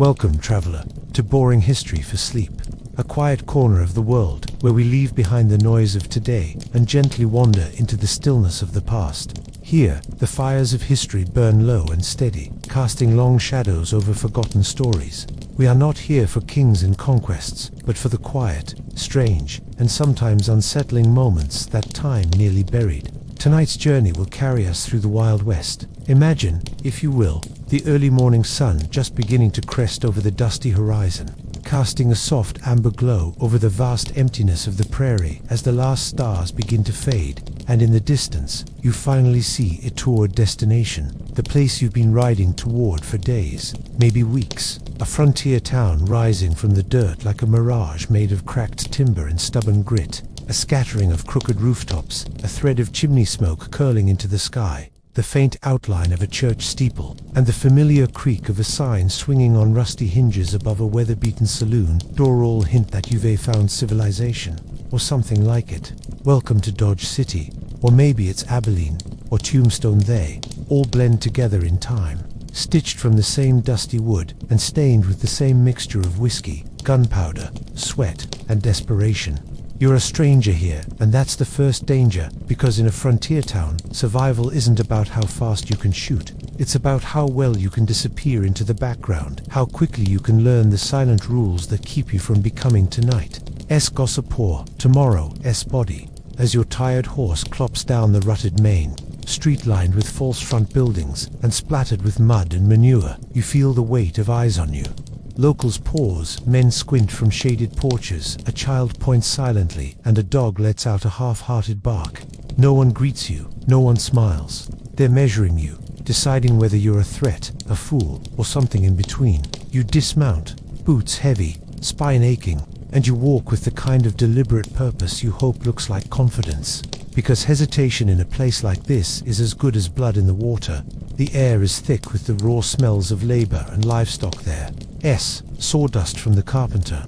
Welcome, traveler, to Boring History for Sleep, a quiet corner of the world where we leave behind the noise of today and gently wander into the stillness of the past. Here, the fires of history burn low and steady, casting long shadows over forgotten stories. We are not here for kings and conquests, but for the quiet, strange, and sometimes unsettling moments that time nearly buried. Tonight's journey will carry us through the Wild West. Imagine, if you will, the early morning sun just beginning to crest over the dusty horizon, casting a soft amber glow over the vast emptiness of the prairie as the last stars begin to fade, and in the distance, you finally see a toward destination, the place you've been riding toward for days, maybe weeks. A frontier town rising from the dirt like a mirage made of cracked timber and stubborn grit. A scattering of crooked rooftops, a thread of chimney smoke curling into the sky, the faint outline of a church steeple, and the familiar creak of a sign swinging on rusty hinges above a weather-beaten saloon door all hint that you've found civilization, or something like it. Welcome to Dodge City, or maybe it's Abilene, or Tombstone. They all blend together in time, stitched from the same dusty wood and stained with the same mixture of whiskey, gunpowder, sweat, and desperation. You're a stranger here, and that's the first danger, because in a frontier town, survival isn't about how fast you can shoot. It's about how well you can disappear into the background, how quickly you can learn the silent rules that keep you from becoming tonight's gossip or tomorrow's body. As your tired horse clops down the rutted main street lined with false front buildings and splattered with mud and manure, you feel the weight of eyes on you. Locals pause, men squint from shaded porches, a child points silently, and a dog lets out a half-hearted bark. No one greets you, no one smiles. They're measuring you, deciding whether you're a threat, a fool, or something in between. You dismount, boots heavy, spine aching, and you walk with the kind of deliberate purpose you hope looks like confidence. Because hesitation in a place like this is as good as blood in the water. The air is thick with the raw smells of labor and livestock there. Sawdust from the carpenter.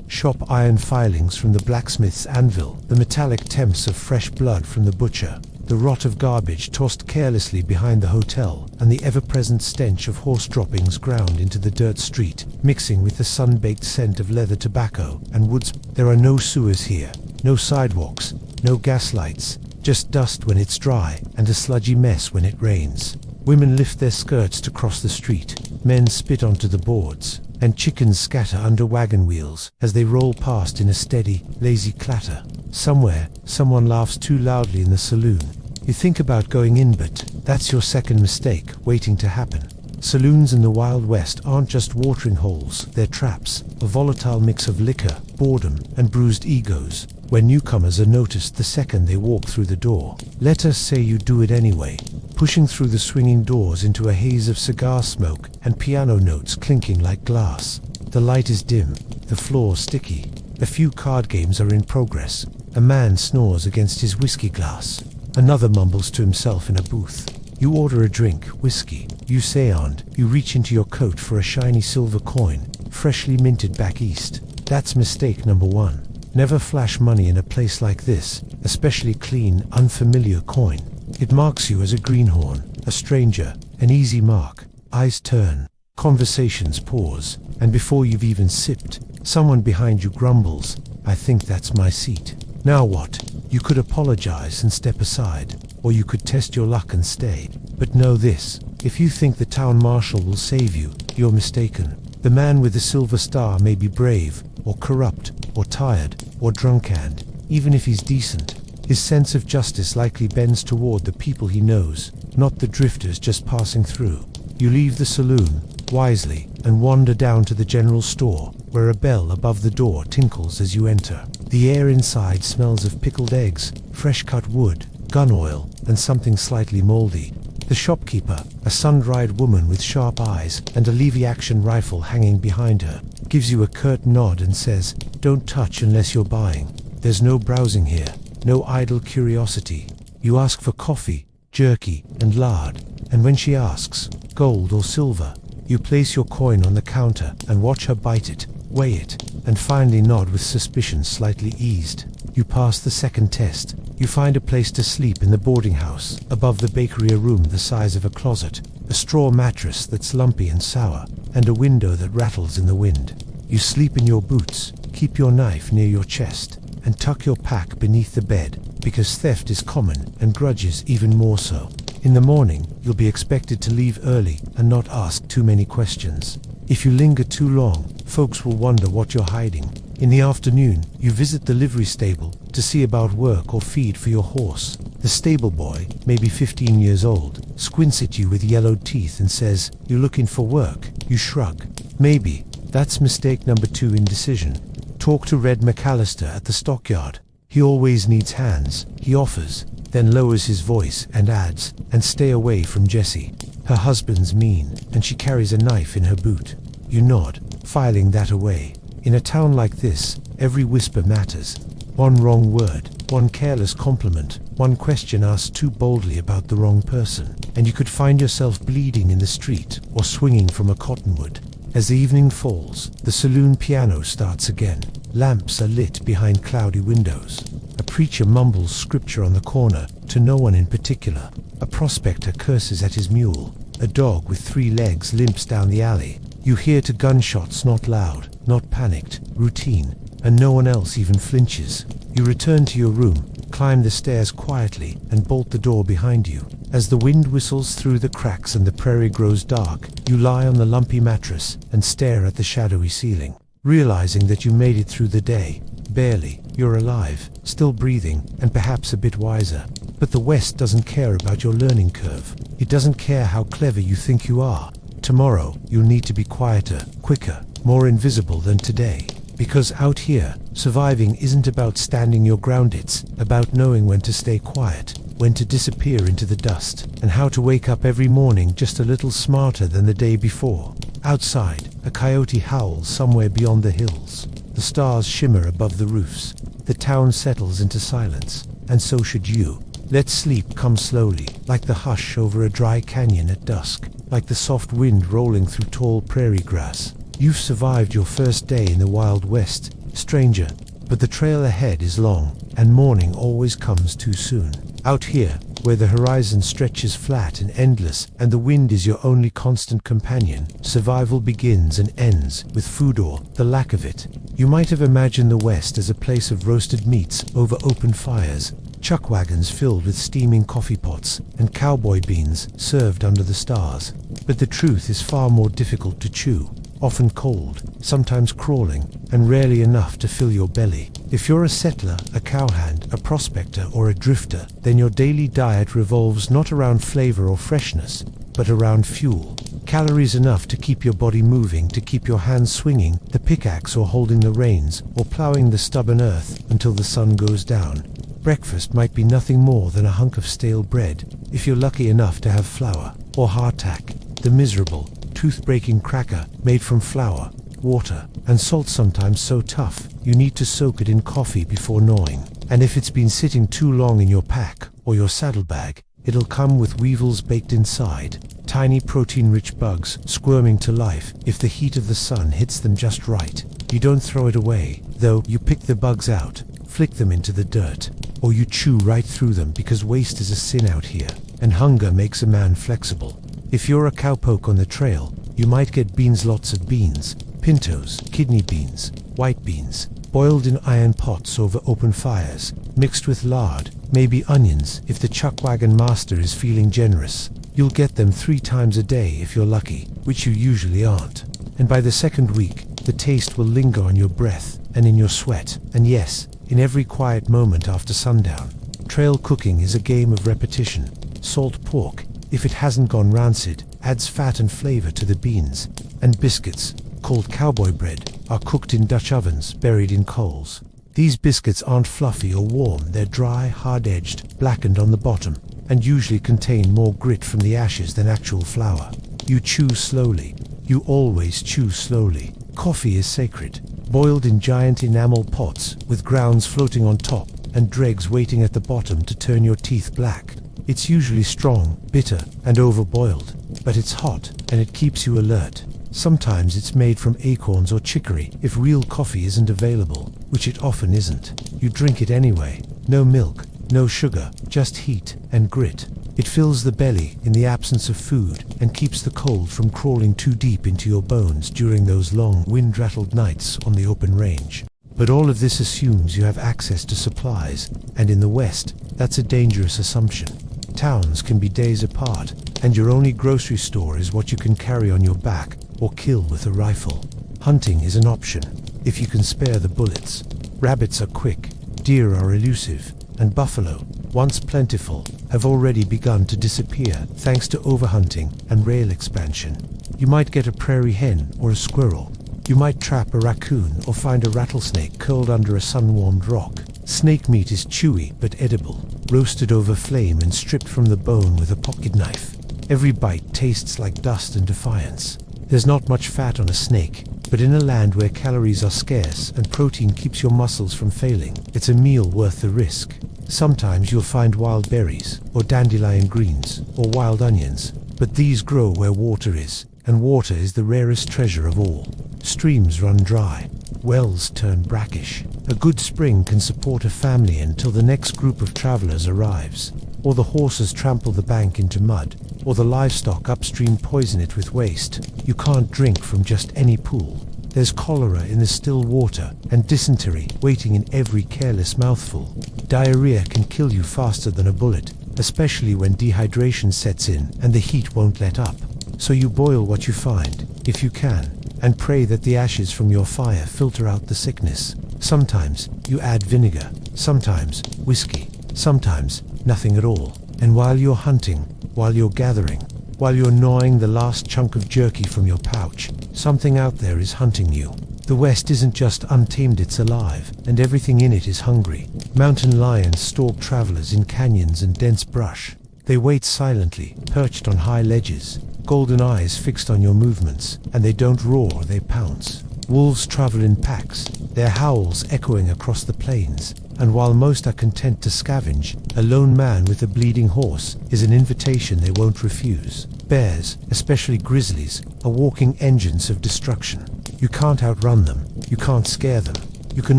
Shop iron filings from the blacksmith's anvil. The metallic temps of fresh blood from the butcher. The rot of garbage tossed carelessly behind the hotel, and the ever-present stench of horse droppings ground into the dirt street, mixing with the sun-baked scent of leather tobacco and woods. There are no sewers here, no sidewalks, no gas lights, just dust when it's dry and a sludgy mess when it rains. Women lift their skirts to cross the street, men spit onto the boards, and chickens scatter under wagon wheels as they roll past in a steady, lazy clatter. Somewhere, someone laughs too loudly in the saloon. You think about going in, but that's your second mistake waiting to happen. Saloons in the Wild West aren't just watering holes, they're traps, a volatile mix of liquor, boredom, and bruised egos, where newcomers are noticed the second they walk through the door. Let us say you do it anyway, pushing through the swinging doors into a haze of cigar smoke and piano notes clinking like glass. The light is dim, the floor sticky. A few card games are in progress. A man snores against his whiskey glass. Another mumbles to himself in a booth. You order a drink, whiskey. You seance. You reach into your coat for a shiny silver coin, freshly minted back east. That's mistake number one. Never flash money in a place like this, especially clean, unfamiliar coin. It marks you as a greenhorn, a stranger, an easy mark. Eyes turn, conversations pause, and before you've even sipped, someone behind you grumbles, "I think that's my seat." Now what? You could apologize and step aside, or you could test your luck and stay. But know this, if you think the town marshal will save you, you're mistaken. The man with the silver star may be brave, or corrupt, or tired, or drunk, and, even if he's decent, his sense of justice likely bends toward the people he knows, not the drifters just passing through. You leave the saloon, wisely, and wander down to the general store, where a bell above the door tinkles as you enter. The air inside smells of pickled eggs, fresh-cut wood, gun oil, and something slightly moldy. The shopkeeper, a sun-dried woman with sharp eyes and a lever-action rifle hanging behind her, gives you a curt nod and says, "Don't touch unless you're buying." There's no browsing here, no idle curiosity. You ask for coffee, jerky, and lard, and when she asks, gold or silver, you place your coin on the counter and watch her bite it, weigh it, and finally nod with suspicion slightly eased. You pass the second test. You find a place to sleep in the boarding house, above the bakery, a room the size of a closet, a straw mattress that's lumpy and sour, and a window that rattles in the wind. You sleep in your boots, keep your knife near your chest, and tuck your pack beneath the bed, because theft is common and grudges even more so. In the morning, you'll be expected to leave early and not ask too many questions. If you linger too long, folks will wonder what you're hiding. In the afternoon, you visit the livery stable to see about work or feed for your horse. The stable boy, maybe 15 years old, squints at you with yellowed teeth and says, "You looking for work?" You shrug. Maybe. That's mistake number 2, indecision. Talk to Red McAllister at the stockyard. He always needs hands, he offers, then lowers his voice and adds, "And stay away from Jessie. Her husband's mean, and she carries a knife in her boot." You nod, filing that away. In a town like this, every whisper matters. One wrong word, one careless compliment, one question asked too boldly about the wrong person, and you could find yourself bleeding in the street or swinging from a cottonwood. As the evening falls, the saloon piano starts again. Lamps are lit behind cloudy windows. A preacher mumbles scripture on the corner, to no one in particular. A prospector curses at his mule. A dog with 3 legs limps down the alley. You hear to gunshots, not loud, not panicked, routine, and no one else even flinches. You return to your room, climb the stairs quietly, and bolt the door behind you. As the wind whistles through the cracks and the prairie grows dark, you lie on the lumpy mattress and stare at the shadowy ceiling, realizing that you made it through the day. Barely. You're alive, still breathing, and perhaps a bit wiser. But the West doesn't care about your learning curve. It doesn't care how clever you think you are. Tomorrow, you'll need to be quieter, quicker, more invisible than today. Because out here, surviving isn't about standing your ground, it's about knowing when to stay quiet, when to disappear into the dust, and how to wake up every morning just a little smarter than the day before. Outside, a coyote howls somewhere beyond the hills. The stars shimmer above the roofs. The town settles into silence, and so should you. Let sleep come slowly, like the hush over a dry canyon at dusk, like the soft wind rolling through tall prairie grass. You've survived your first day in the Wild West, stranger, but the trail ahead is long, and morning always comes too soon. Out here, where the horizon stretches flat and endless, and the wind is your only constant companion, survival begins and ends with food or the lack of it. You might have imagined the West as a place of roasted meats over open fires, chuck wagons filled with steaming coffee pots, and cowboy beans served under the stars. But the truth is far more difficult to chew. Often cold, sometimes crawling, and rarely enough to fill your belly. If you're a settler, a cowhand, a prospector, or a drifter, then your daily diet revolves not around flavor or freshness, but around fuel. Calories enough to keep your body moving, to keep your hands swinging the pickaxe or holding the reins, or plowing the stubborn earth until the sun goes down. Breakfast might be nothing more than a hunk of stale bread, if you're lucky enough to have flour, or hardtack, the miserable, tooth-breaking cracker made from flour, water, and salt, sometimes so tough you need to soak it in coffee before gnawing. And if it's been sitting too long in your pack or your saddlebag, it'll come with weevils baked inside, tiny protein-rich bugs squirming to life if the heat of the sun hits them just right. You don't throw it away, though. You pick the bugs out, flick them into the dirt, or you chew right through them, because waste is a sin out here, and hunger makes a man flexible. If you're a cowpoke on the trail, you might get beans, lots of beans, pintos, kidney beans, white beans, boiled in iron pots over open fires, mixed with lard, maybe onions if the chuck wagon master is feeling generous. You'll get them 3 times a day if you're lucky, which you usually aren't. And by the second week, the taste will linger on your breath and in your sweat, and yes, in every quiet moment after sundown. Trail cooking is a game of repetition. Salt pork, if it hasn't gone rancid, adds fat and flavor to the beans, and biscuits, called cowboy bread, are cooked in Dutch ovens buried in coals. These biscuits aren't fluffy or warm, they're dry, hard-edged, blackened on the bottom, and usually contain more grit from the ashes than actual flour. You chew slowly. You always chew slowly. Coffee is sacred, boiled in giant enamel pots, with grounds floating on top, and dregs waiting at the bottom to turn your teeth black. It's usually strong, bitter, and overboiled, but it's hot, and it keeps you alert. Sometimes it's made from acorns or chicory if real coffee isn't available, which it often isn't. You drink it anyway. No milk, no sugar, just heat and grit. It fills the belly in the absence of food and keeps the cold from crawling too deep into your bones during those long, wind-rattled nights on the open range. But all of this assumes you have access to supplies, and in the West, that's a dangerous assumption. Towns can be days apart, and your only grocery store is what you can carry on your back or kill with a rifle. Hunting is an option, if you can spare the bullets. Rabbits are quick, deer are elusive, and buffalo, once plentiful, have already begun to disappear thanks to overhunting and rail expansion. You might get a prairie hen or a squirrel. You might trap a raccoon or find a rattlesnake curled under a sun-warmed rock. Snake meat is chewy but edible, roasted over flame and stripped from the bone with a pocket knife. Every bite tastes like dust and defiance. There's not much fat on a snake, but in a land where calories are scarce and protein keeps your muscles from failing, it's a meal worth the risk. Sometimes you'll find wild berries, or dandelion greens, or wild onions, but these grow where water is, and water is the rarest treasure of all. Streams run dry, wells turn brackish. A good spring can support a family until the next group of travelers arrives, or the horses trample the bank into mud, or the livestock upstream poison it with waste. You can't drink from just any pool. There's cholera in the still water, and dysentery waiting in every careless mouthful. Diarrhea can kill you faster than a bullet, especially when dehydration sets in and the heat won't let up. So you boil what you find, if you can, and pray that the ashes from your fire filter out the sickness. Sometimes you add vinegar, sometimes whiskey, sometimes nothing at all. And while you're hunting, while you're gathering, while you're gnawing the last chunk of jerky from your pouch, something out there is hunting you. The West isn't just untamed, it's alive, and everything in it is hungry. Mountain lions stalk travelers in canyons and dense brush. They wait silently, perched on high ledges, golden eyes fixed on your movements, and they don't roar, they pounce. Wolves travel in packs, their howls echoing across the plains, and while most are content to scavenge, a lone man with a bleeding horse is an invitation they won't refuse. Bears, especially grizzlies, are walking engines of destruction. You can't outrun them, you can't scare them, you can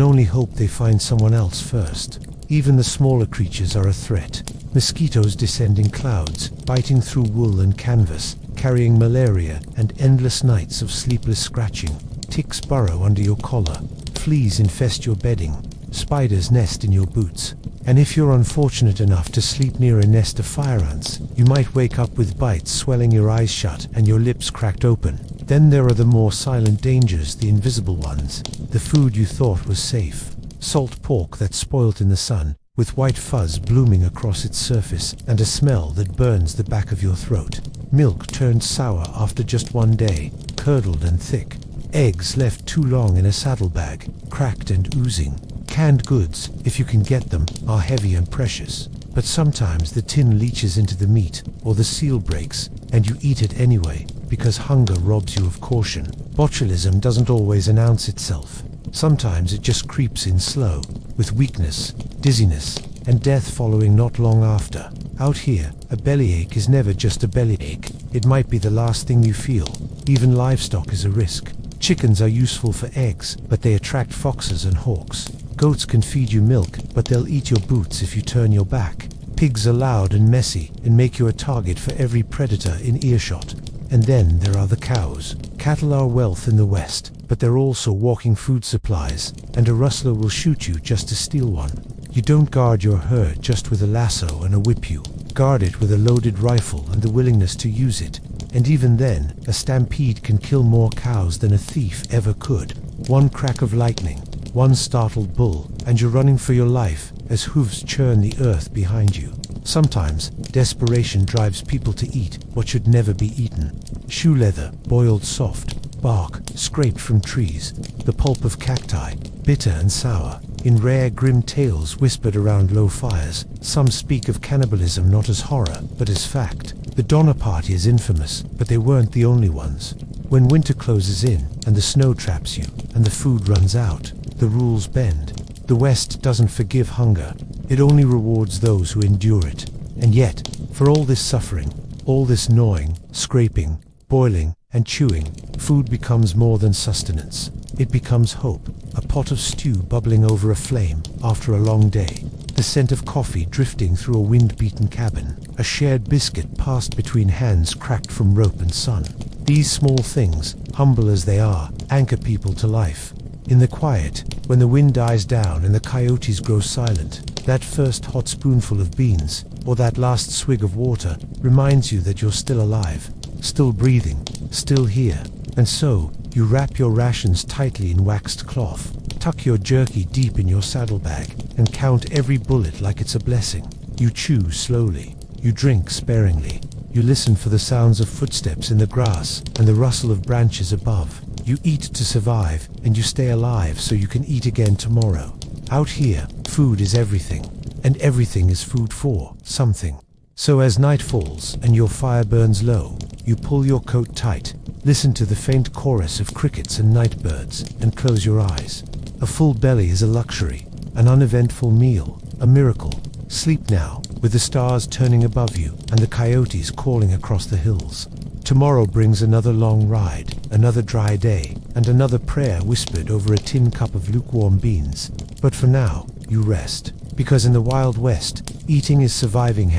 only hope they find someone else first. Even the smaller creatures are a threat. Mosquitoes descend in clouds, biting through wool and canvas, carrying malaria and endless nights of sleepless scratching. Ticks burrow under your collar, fleas infest your bedding, spiders nest in your boots. And if you're unfortunate enough to sleep near a nest of fire ants, you might wake up with bites swelling your eyes shut and your lips cracked open. Then there are the more silent dangers, the invisible ones. The food you thought was safe. Salt pork that's spoilt in the sun, with white fuzz blooming across its surface and a smell that burns the back of your throat. Milk turned sour after just one day, curdled and thick. Eggs left too long in a saddlebag, cracked and oozing. Canned goods, if you can get them, are heavy and precious. But sometimes the tin leaches into the meat, or the seal breaks, and you eat it anyway, because hunger robs you of caution. Botulism doesn't always announce itself. Sometimes it just creeps in slow, with weakness, dizziness, and death following not long after. Out here, a bellyache is never just a bellyache. It might be the last thing you feel. Even livestock is a risk. Chickens are useful for eggs, but they attract foxes and hawks. Goats can feed you milk, but they'll eat your boots if you turn your back. Pigs are loud and messy and make you a target for every predator in earshot. And then there are the cows. Cattle are wealth in the West, but they're also walking food supplies, and a rustler will shoot you just to steal one. You don't guard your herd just with a lasso and a whip you. Guard it with a loaded rifle and the willingness to use it. And even then, a stampede can kill more cows than a thief ever could. One crack of lightning, one startled bull, and you're running for your life as hooves churn the earth behind you. Sometimes, desperation drives people to eat what should never be eaten. Shoe leather, boiled soft, bark, scraped from trees, the pulp of cacti, bitter and sour. In rare grim tales whispered around low fires, some speak of cannibalism not as horror, but as fact. The Donner Party is infamous, but they weren't the only ones. When winter closes in, and the snow traps you, and the food runs out, the rules bend. The West doesn't forgive hunger. It only rewards those who endure it. And yet, for all this suffering, all this gnawing, scraping, boiling, and chewing, food becomes more than sustenance. It becomes hope, a pot of stew bubbling over a flame after a long day, the scent of coffee drifting through a wind-beaten cabin, a shared biscuit passed between hands cracked from rope and sun. These small things, humble as they are, anchor people to life. In the quiet, when the wind dies down and the coyotes grow silent, that first hot spoonful of beans, or that last swig of water, reminds you that you're still alive, still breathing, still here. And so, you wrap your rations tightly in waxed cloth, tuck your jerky deep in your saddlebag, and count every bullet like it's a blessing. You chew slowly. You drink sparingly. You listen for the sounds of footsteps in the grass and the rustle of branches above. You eat to survive, and you stay alive so you can eat again tomorrow. Out here, food is everything, and everything is food for something. So as night falls and your fire burns low, you pull your coat tight, listen to the faint chorus of crickets and night birds, and close your eyes. A full belly is a luxury, an uneventful meal, a miracle. Sleep now, with the stars turning above you and the coyotes calling across the hills. Tomorrow brings another long ride, another dry day, and another prayer whispered over a tin cup of lukewarm beans. But for now, you rest. Because in the Wild West, eating is surviving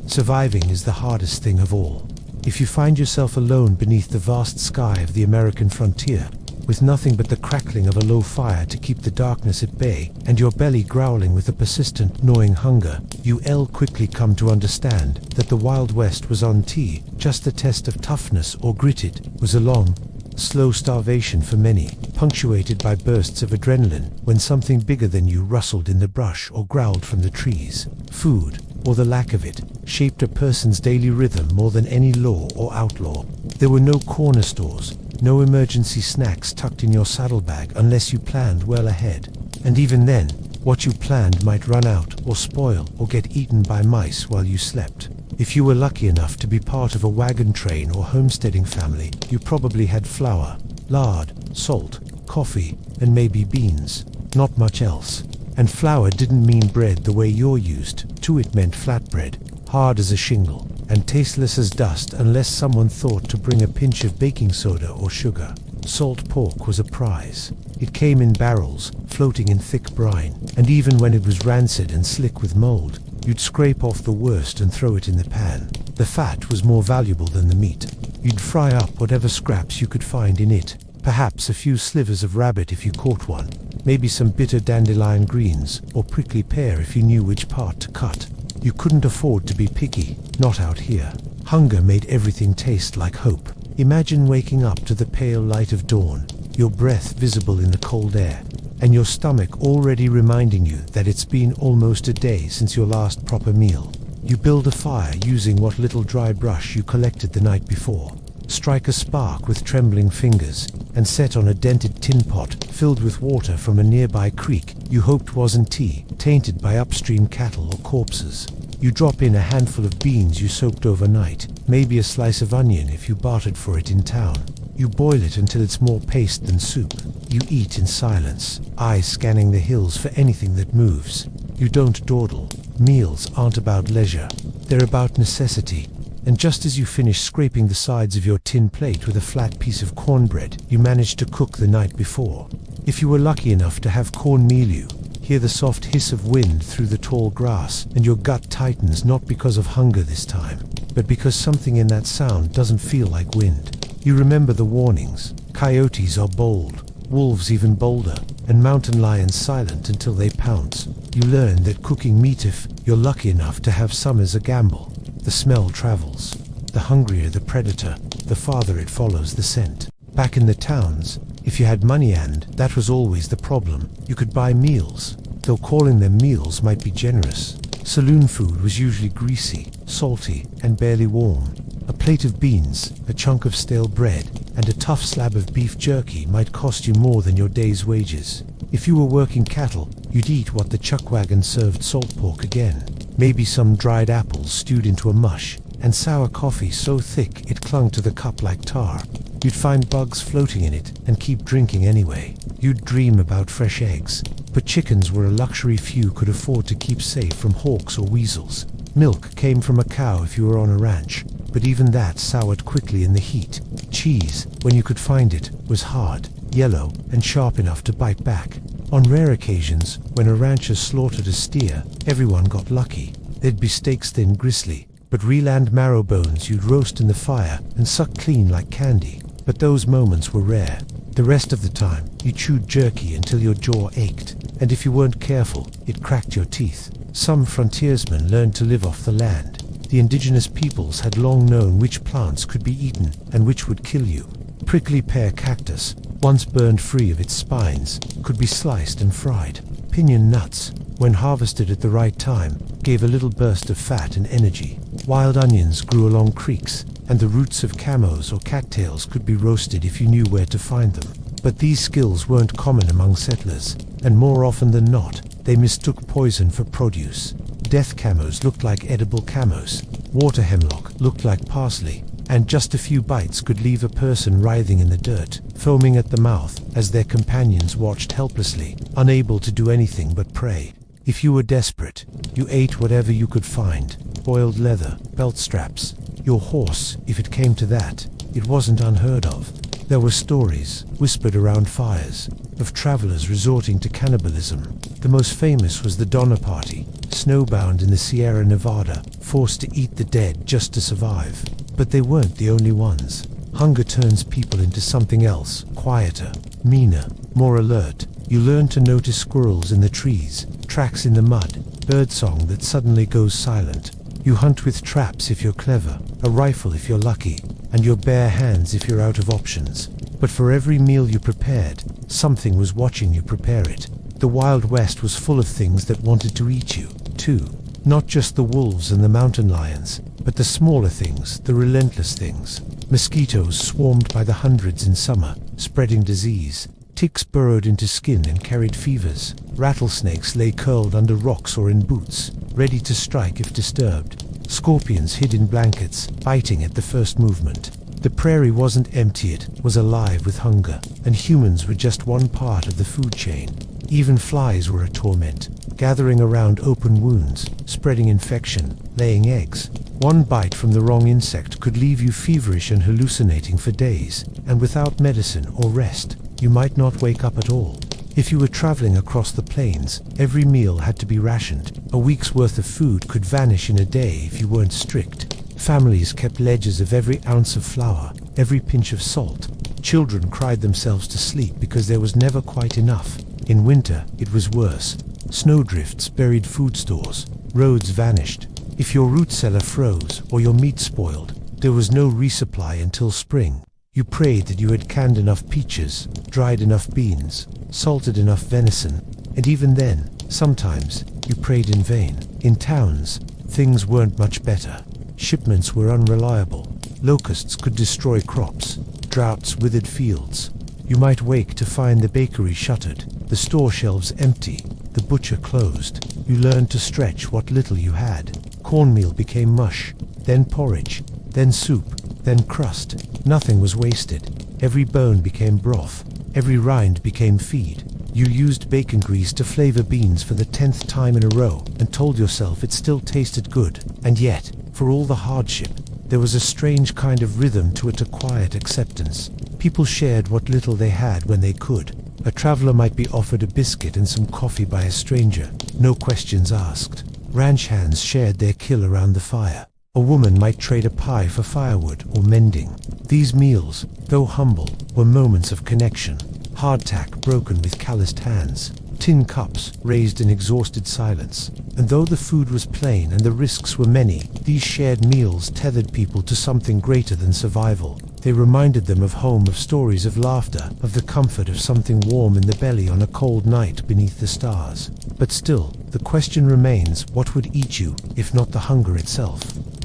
Surviving is the hardest thing of all. If you find yourself alone beneath the vast sky of the American frontier, with nothing but the crackling of a low fire to keep the darkness at bay, and your belly growling with a persistent, gnawing hunger, you'll quickly come to understand that the Wild West was on just a test of toughness or grit. It was a long, slow starvation for many, punctuated by bursts of adrenaline when something bigger than you rustled in the brush or growled from the trees. Food, or the lack of it, shaped a person's daily rhythm more than any law or outlaw. There were no corner stores, no emergency snacks tucked in your saddlebag unless you planned well ahead. And even then, what you planned might run out or spoil or get eaten by mice while you slept. If you were lucky enough to be part of a wagon train or homesteading family, you probably had flour, lard, salt, coffee, and maybe beans. Not much else. And flour didn't mean bread the way you're used to. It meant flatbread, hard as a shingle, and tasteless as dust unless someone thought to bring a pinch of baking soda or sugar. Salt pork was a prize. It came in barrels, floating in thick brine, and even when it was rancid and slick with mold, you'd scrape off the worst and throw it in the pan. The fat was more valuable than the meat. You'd fry up whatever scraps you could find in it, perhaps a few slivers of rabbit if you caught one, maybe some bitter dandelion greens or prickly pear if you knew which part to cut. You couldn't afford to be picky, not out here. Hunger made everything taste like hope. Imagine waking up to the pale light of dawn, your breath visible in the cold air, and your stomach already reminding you that it's been almost a day since your last proper meal. You build a fire using what little dry brush you collected the night before. Strike a spark with trembling fingers, and set on a dented tin pot filled with water from a nearby creek you hoped wasn't tea, tainted by upstream cattle or corpses. You drop in a handful of beans you soaked overnight, maybe a slice of onion if you bartered for it in town. You boil it until it's more paste than soup. You eat in silence, eyes scanning the hills for anything that moves. You don't dawdle. Meals aren't about leisure. They're about necessity. And just as you finish scraping the sides of your tin plate with a flat piece of cornbread you managed to cook the night before, if you were lucky enough to have cornmeal, you hear the soft hiss of wind through the tall grass, and your gut tightens not because of hunger this time, but because something in that sound doesn't feel like wind. You remember the warnings. Coyotes are bold, wolves even bolder, and mountain lions silent until they pounce. You learn that cooking meat, if you're lucky enough to have some, is a gamble. The smell travels. The hungrier the predator, the farther it follows the scent. Back in the towns, if you had money, and that was always the problem, you could buy meals, though calling them meals might be generous. Saloon food was usually greasy, salty, and barely warm. A plate of beans, a chunk of stale bread, and a tough slab of beef jerky might cost you more than your day's wages. If you were working cattle, you'd eat what the chuck wagon served: salt pork again, maybe some dried apples stewed into a mush, and sour coffee so thick it clung to the cup like tar. You'd find bugs floating in it and keep drinking anyway. You'd dream about fresh eggs, but chickens were a luxury few could afford to keep safe from hawks or weasels. Milk came from a cow if you were on a ranch, but even that soured quickly in the heat. Cheese, when you could find it, was hard, yellow, and sharp enough to bite back. On rare occasions, when a rancher slaughtered a steer, everyone got lucky. There'd be steaks thin, gristly, but reland marrow bones you'd roast in the fire and suck clean like candy. But those moments were rare. The rest of the time, you chewed jerky until your jaw ached, and if you weren't careful, it cracked your teeth. Some frontiersmen learned to live off the land. The indigenous peoples had long known which plants could be eaten and which would kill you. Prickly pear cactus, once burned free of its spines, could be sliced and fried. Pinyon nuts, when harvested at the right time, gave a little burst of fat and energy. Wild onions grew along creeks, and the roots of camos or cattails could be roasted if you knew where to find them. But these skills weren't common among settlers, and more often than not, they mistook poison for produce. Death camos looked like edible camos, water hemlock looked like parsley, and just a few bites could leave a person writhing in the dirt, foaming at the mouth as their companions watched helplessly, unable to do anything but pray. If you were desperate, you ate whatever you could find: boiled leather, belt straps, your horse, if it came to that. It wasn't unheard of. There were stories, whispered around fires, of travelers resorting to cannibalism. The most famous was the Donner Party, snowbound in the Sierra Nevada, forced to eat the dead just to survive. But they weren't the only ones. Hunger turns people into something else, quieter, meaner, more alert. You learn to notice squirrels in the trees, tracks in the mud, birdsong that suddenly goes silent. You hunt with traps if you're clever, a rifle if you're lucky, and your bare hands if you're out of options. But for every meal you prepared, something was watching you prepare it. The Wild West was full of things that wanted to eat you, too. Not just the wolves and the mountain lions, but the smaller things, the relentless things. Mosquitoes swarmed by the hundreds in summer, spreading disease. Ticks burrowed into skin and carried fevers. Rattlesnakes lay curled under rocks or in boots, ready to strike if disturbed. Scorpions hid in blankets, biting at the first movement. The prairie wasn't empty, it was alive with hunger, and humans were just one part of the food chain. Even flies were a torment, gathering around open wounds, spreading infection, laying eggs. One bite from the wrong insect could leave you feverish and hallucinating for days, and without medicine or rest, you might not wake up at all. If you were traveling across the plains, every meal had to be rationed. A week's worth of food could vanish in a day if you weren't strict. Families kept ledgers of every ounce of flour, every pinch of salt. Children cried themselves to sleep because there was never quite enough. In winter, it was worse. Snowdrifts buried food stores. Roads vanished. If your root cellar froze or your meat spoiled, there was no resupply until spring. You prayed that you had canned enough peaches, dried enough beans, salted enough venison, and even then, sometimes, you prayed in vain. In towns, things weren't much better. Shipments were unreliable. Locusts could destroy crops. Droughts withered fields. You might wake to find the bakery shuttered, the store shelves empty, the butcher closed. You learned to stretch what little you had. Cornmeal became mush, then porridge, then soup, then crust. Nothing was wasted. Every bone became broth. Every rind became feed. You used bacon grease to flavor beans for the 10th time in a row and told yourself it still tasted good. And yet, for all the hardship, there was a strange kind of rhythm to it, a quiet acceptance. People shared what little they had when they could. A traveler might be offered a biscuit and some coffee by a stranger, no questions asked. Ranch hands shared their kill around the fire. A woman might trade a pie for firewood or mending. These meals, though humble, were moments of connection. Hardtack broken with calloused hands. Tin cups raised in exhausted silence. And though the food was plain and the risks were many, these shared meals tethered people to something greater than survival. They reminded them of home, of stories of laughter, of the comfort of something warm in the belly on a cold night beneath the stars. But still, the question remains, what would eat you, if not the hunger itself?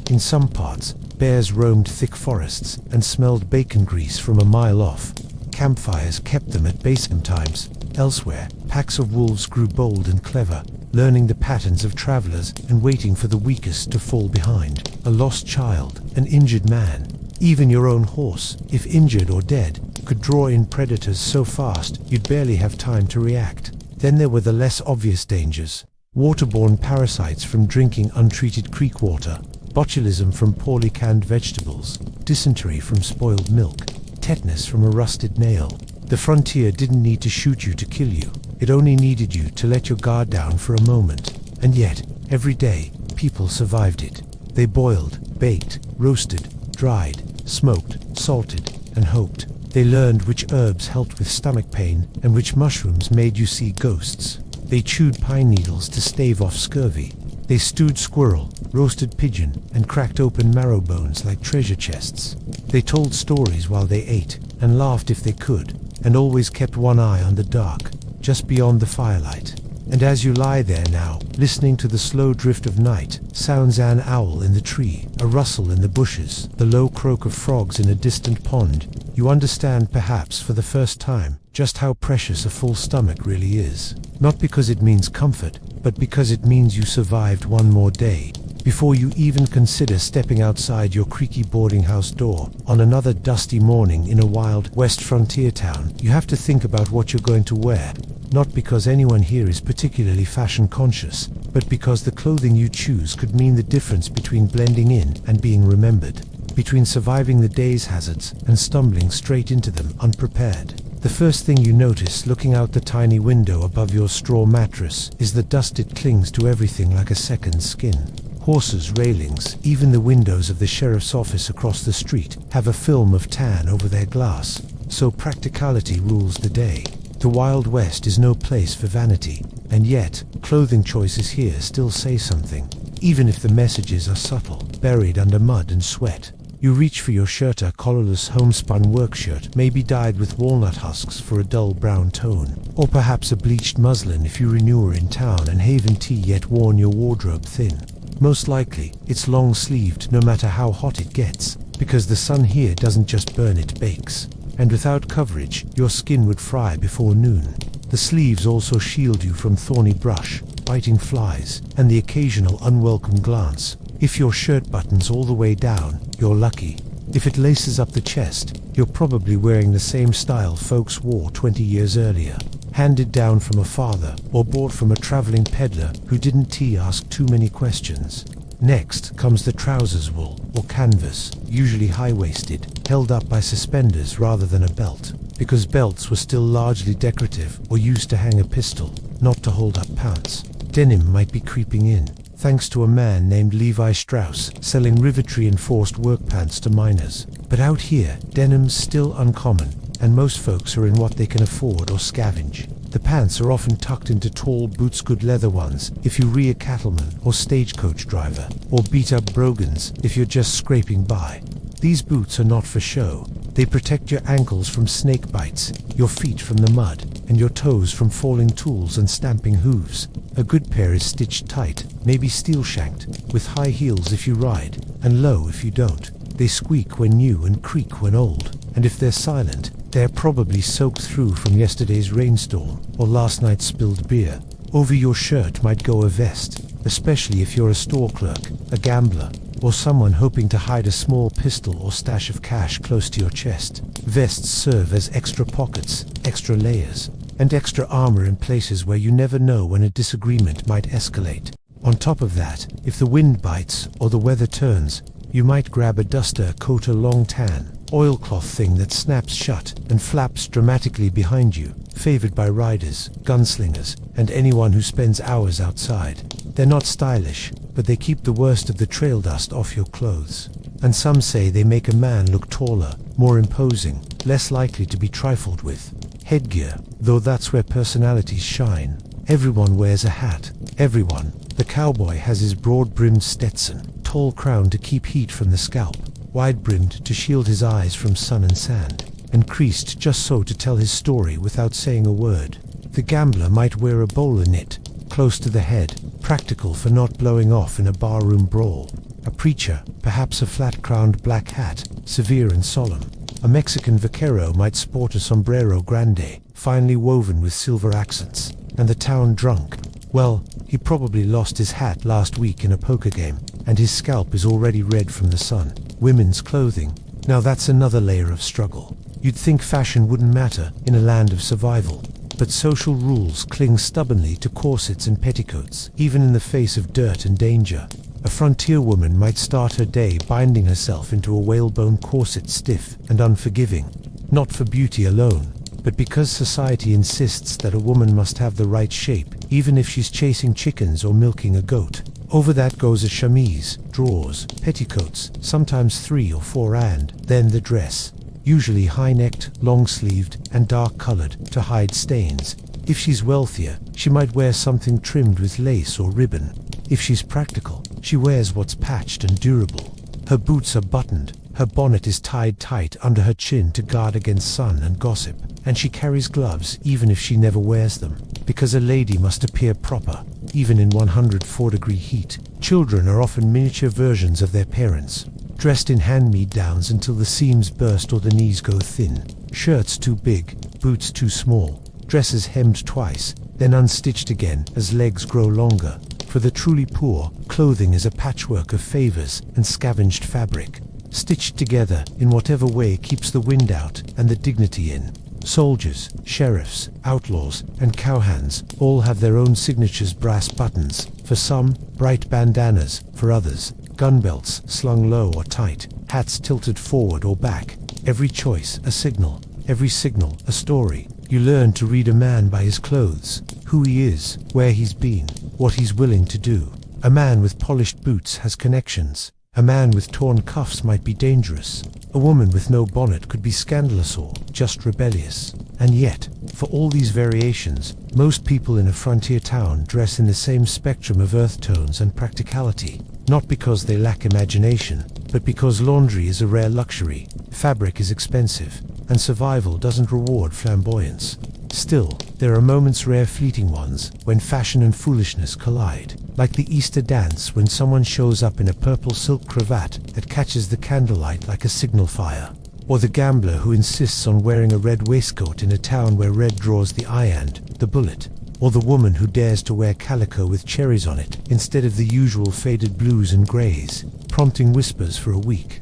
In some parts, bears roamed thick forests and smelled bacon grease from a mile off. Campfires kept them at bay sometimes. Elsewhere, packs of wolves grew bold and clever, learning the patterns of travelers and waiting for the weakest to fall behind. A lost child, an injured man, even your own horse, if injured or dead, could draw in predators so fast you'd barely have time to react. Then there were the less obvious dangers. Waterborne parasites from drinking untreated creek water, botulism from poorly canned vegetables, dysentery from spoiled milk, tetanus from a rusted nail. The frontier didn't need to shoot you to kill you. It only needed you to let your guard down for a moment. And yet, every day, people survived it. They boiled, baked, roasted, dried, smoked, salted, and hoped. They learned which herbs helped with stomach pain and which mushrooms made you see ghosts. They chewed pine needles to stave off scurvy. They stewed squirrel, roasted pigeon, and cracked open marrow bones like treasure chests. They told stories while they ate, and laughed if they could, and always kept one eye on the dark, just beyond the firelight. And as you lie there now, listening to the slow drift of night, sounds an owl in the tree, a rustle in the bushes, the low croak of frogs in a distant pond, you understand perhaps for the first time just how precious a full stomach really is. Not because it means comfort, but because it means you survived one more day. Before you even consider stepping outside your creaky boarding house door on another dusty morning in a wild west frontier town, you have to think about what you're going to wear. Not because anyone here is particularly fashion conscious, but because the clothing you choose could mean the difference between blending in and being remembered, between surviving the day's hazards and stumbling straight into them unprepared. The first thing you notice looking out the tiny window above your straw mattress is the dust it clings to everything like a second skin. Horses, railings, even the windows of the sheriff's office across the street have a film of tan over their glass, so practicality rules the day. The Wild West is no place for vanity, and yet, clothing choices here still say something, even if the messages are subtle, buried under mud and sweat. You reach for your shirt, a collarless homespun work shirt, maybe dyed with walnut husks for a dull brown tone, or perhaps a bleached muslin if you're newer in town and Haven tea yet worn your wardrobe thin. Most likely, it's long-sleeved no matter how hot it gets, because the sun here doesn't just burn, it bakes. And without coverage, your skin would fry before noon. The sleeves also shield you from thorny brush, biting flies, and the occasional unwelcome glance. If your shirt buttons all the way down, you're lucky. If it laces up the chest, you're probably wearing the same style folks wore 20 years earlier, handed down from a father or bought from a traveling peddler who didn't ask too many questions. Next comes the trousers wool or canvas, usually high-waisted, held up by suspenders rather than a belt, because belts were still largely decorative or used to hang a pistol, not to hold up pants. Denim might be creeping in, thanks to a man named Levi Strauss selling rivetry-enforced work pants to miners. But out here, denim's still uncommon, and most folks are in what they can afford or scavenge. The pants are often tucked into tall boots, good leather ones if you re a cattleman or stagecoach driver, or beat-up brogans if you're just scraping by. These boots are not for show. They protect your ankles from snake bites, your feet from the mud, and your toes from falling tools and stamping hooves. A good pair is stitched tight, maybe steel-shanked, with high heels if you ride, and low if you don't. They squeak when new and creak when old, and if they're silent, they're probably soaked through from yesterday's rainstorm or last night's spilled beer. Over your shirt might go a vest, especially if you're a store clerk, a gambler, or someone hoping to hide a small pistol or stash of cash close to your chest. Vests serve as extra pockets, extra layers, and extra armor in places where you never know when a disagreement might escalate. On top of that, if the wind bites or the weather turns, you might grab a duster coat, a long tan oilcloth thing that snaps shut and flaps dramatically behind you, favored by riders, gunslingers, and anyone who spends hours outside. They're not stylish, but they keep the worst of the trail dust off your clothes. And some say they make a man look taller, more imposing, less likely to be trifled with. Headgear, though, that's where personalities shine. Everyone wears a hat. Everyone. The cowboy has his broad-brimmed Stetson, tall crown to keep heat from the scalp, wide-brimmed to shield his eyes from sun and sand, and creased just so to tell his story without saying a word. The gambler might wear a bowler knit, close to the head, practical for not blowing off in a barroom brawl. A preacher, perhaps a flat-crowned black hat, severe and solemn. A Mexican vaquero might sport a sombrero grande, finely woven with silver accents. And the town drunk, well, he probably lost his hat last week in a poker game, and his scalp is already red from the sun. Women's clothing, now that's another layer of struggle. You'd think fashion wouldn't matter in a land of survival, but social rules cling stubbornly to corsets and petticoats, even in the face of dirt and danger. A frontier woman might start her day binding herself into a whalebone corset, stiff and unforgiving, not for beauty alone, but because society insists that a woman must have the right shape, even if she's chasing chickens or milking a goat. Over that goes a chemise, drawers, petticoats, sometimes 3 or 4, and then the dress. Usually high-necked, long-sleeved, and dark-colored to hide stains. If she's wealthier, she might wear something trimmed with lace or ribbon. If she's practical, she wears what's patched and durable. Her boots are buttoned, her bonnet is tied tight under her chin to guard against sun and gossip, and she carries gloves even if she never wears them, because a lady must appear proper, even in 104-degree heat. Children are often miniature versions of their parents, dressed in hand-me-downs until the seams burst or the knees go thin. Shirts too big, boots too small, dresses hemmed twice, then unstitched again as legs grow longer. For the truly poor, clothing is a patchwork of favors and scavenged fabric, stitched together in whatever way keeps the wind out and the dignity in. Soldiers, sheriffs, outlaws, and cowhands all have their own signatures, brass buttons, for some, bright bandanas, for others, gun belts slung low or tight, hats tilted forward or back. Every choice a signal, every signal a story. You learn to read a man by his clothes, who he is, where he's been, what he's willing to do. A man with polished boots has connections. A man with torn cuffs might be dangerous. A woman with no bonnet could be scandalous or just rebellious. And yet, for all these variations, most people in a frontier town dress in the same spectrum of earth tones and practicality. Not because they lack imagination, but because laundry is a rare luxury, fabric is expensive, and survival doesn't reward flamboyance. Still, there are moments, rare fleeting ones, when fashion and foolishness collide. Like the Easter dance when someone shows up in a purple silk cravat that catches the candlelight like a signal fire. Or the gambler who insists on wearing a red waistcoat in a town where red draws the eye and the bullet. Or the woman who dares to wear calico with cherries on it instead of the usual faded blues and grays, prompting whispers for a week.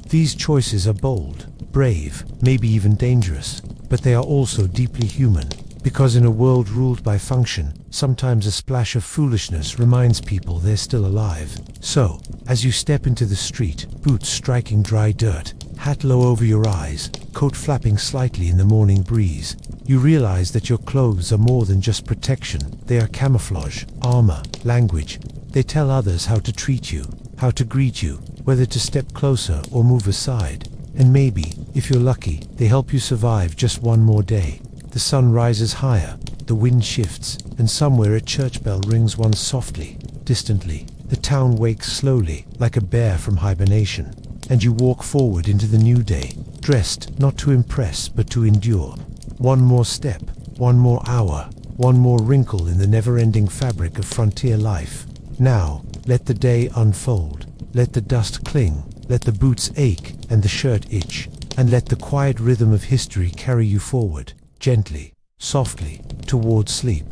These choices are bold, brave, maybe even dangerous, but they are also deeply human, because in a world ruled by function, sometimes a splash of foolishness reminds people they're still alive. So, as you step into the street, boots striking dry dirt, hat low over your eyes, coat flapping slightly in the morning breeze, you realize that your clothes are more than just protection. They are camouflage, armor, language. They tell others how to treat you, how to greet you, whether to step closer or move aside. And maybe, if you're lucky, they help you survive just one more day. The sun rises higher, the wind shifts, and somewhere a church bell rings once softly, distantly. The town wakes slowly, like a bear from hibernation, and you walk forward into the new day, dressed not to impress but to endure. One more step, one more hour, one more wrinkle in the never-ending fabric of frontier life. Now, let the day unfold. Let the dust cling, let the boots ache and the shirt itch, and let the quiet rhythm of history carry you forward, gently, softly, towards sleep.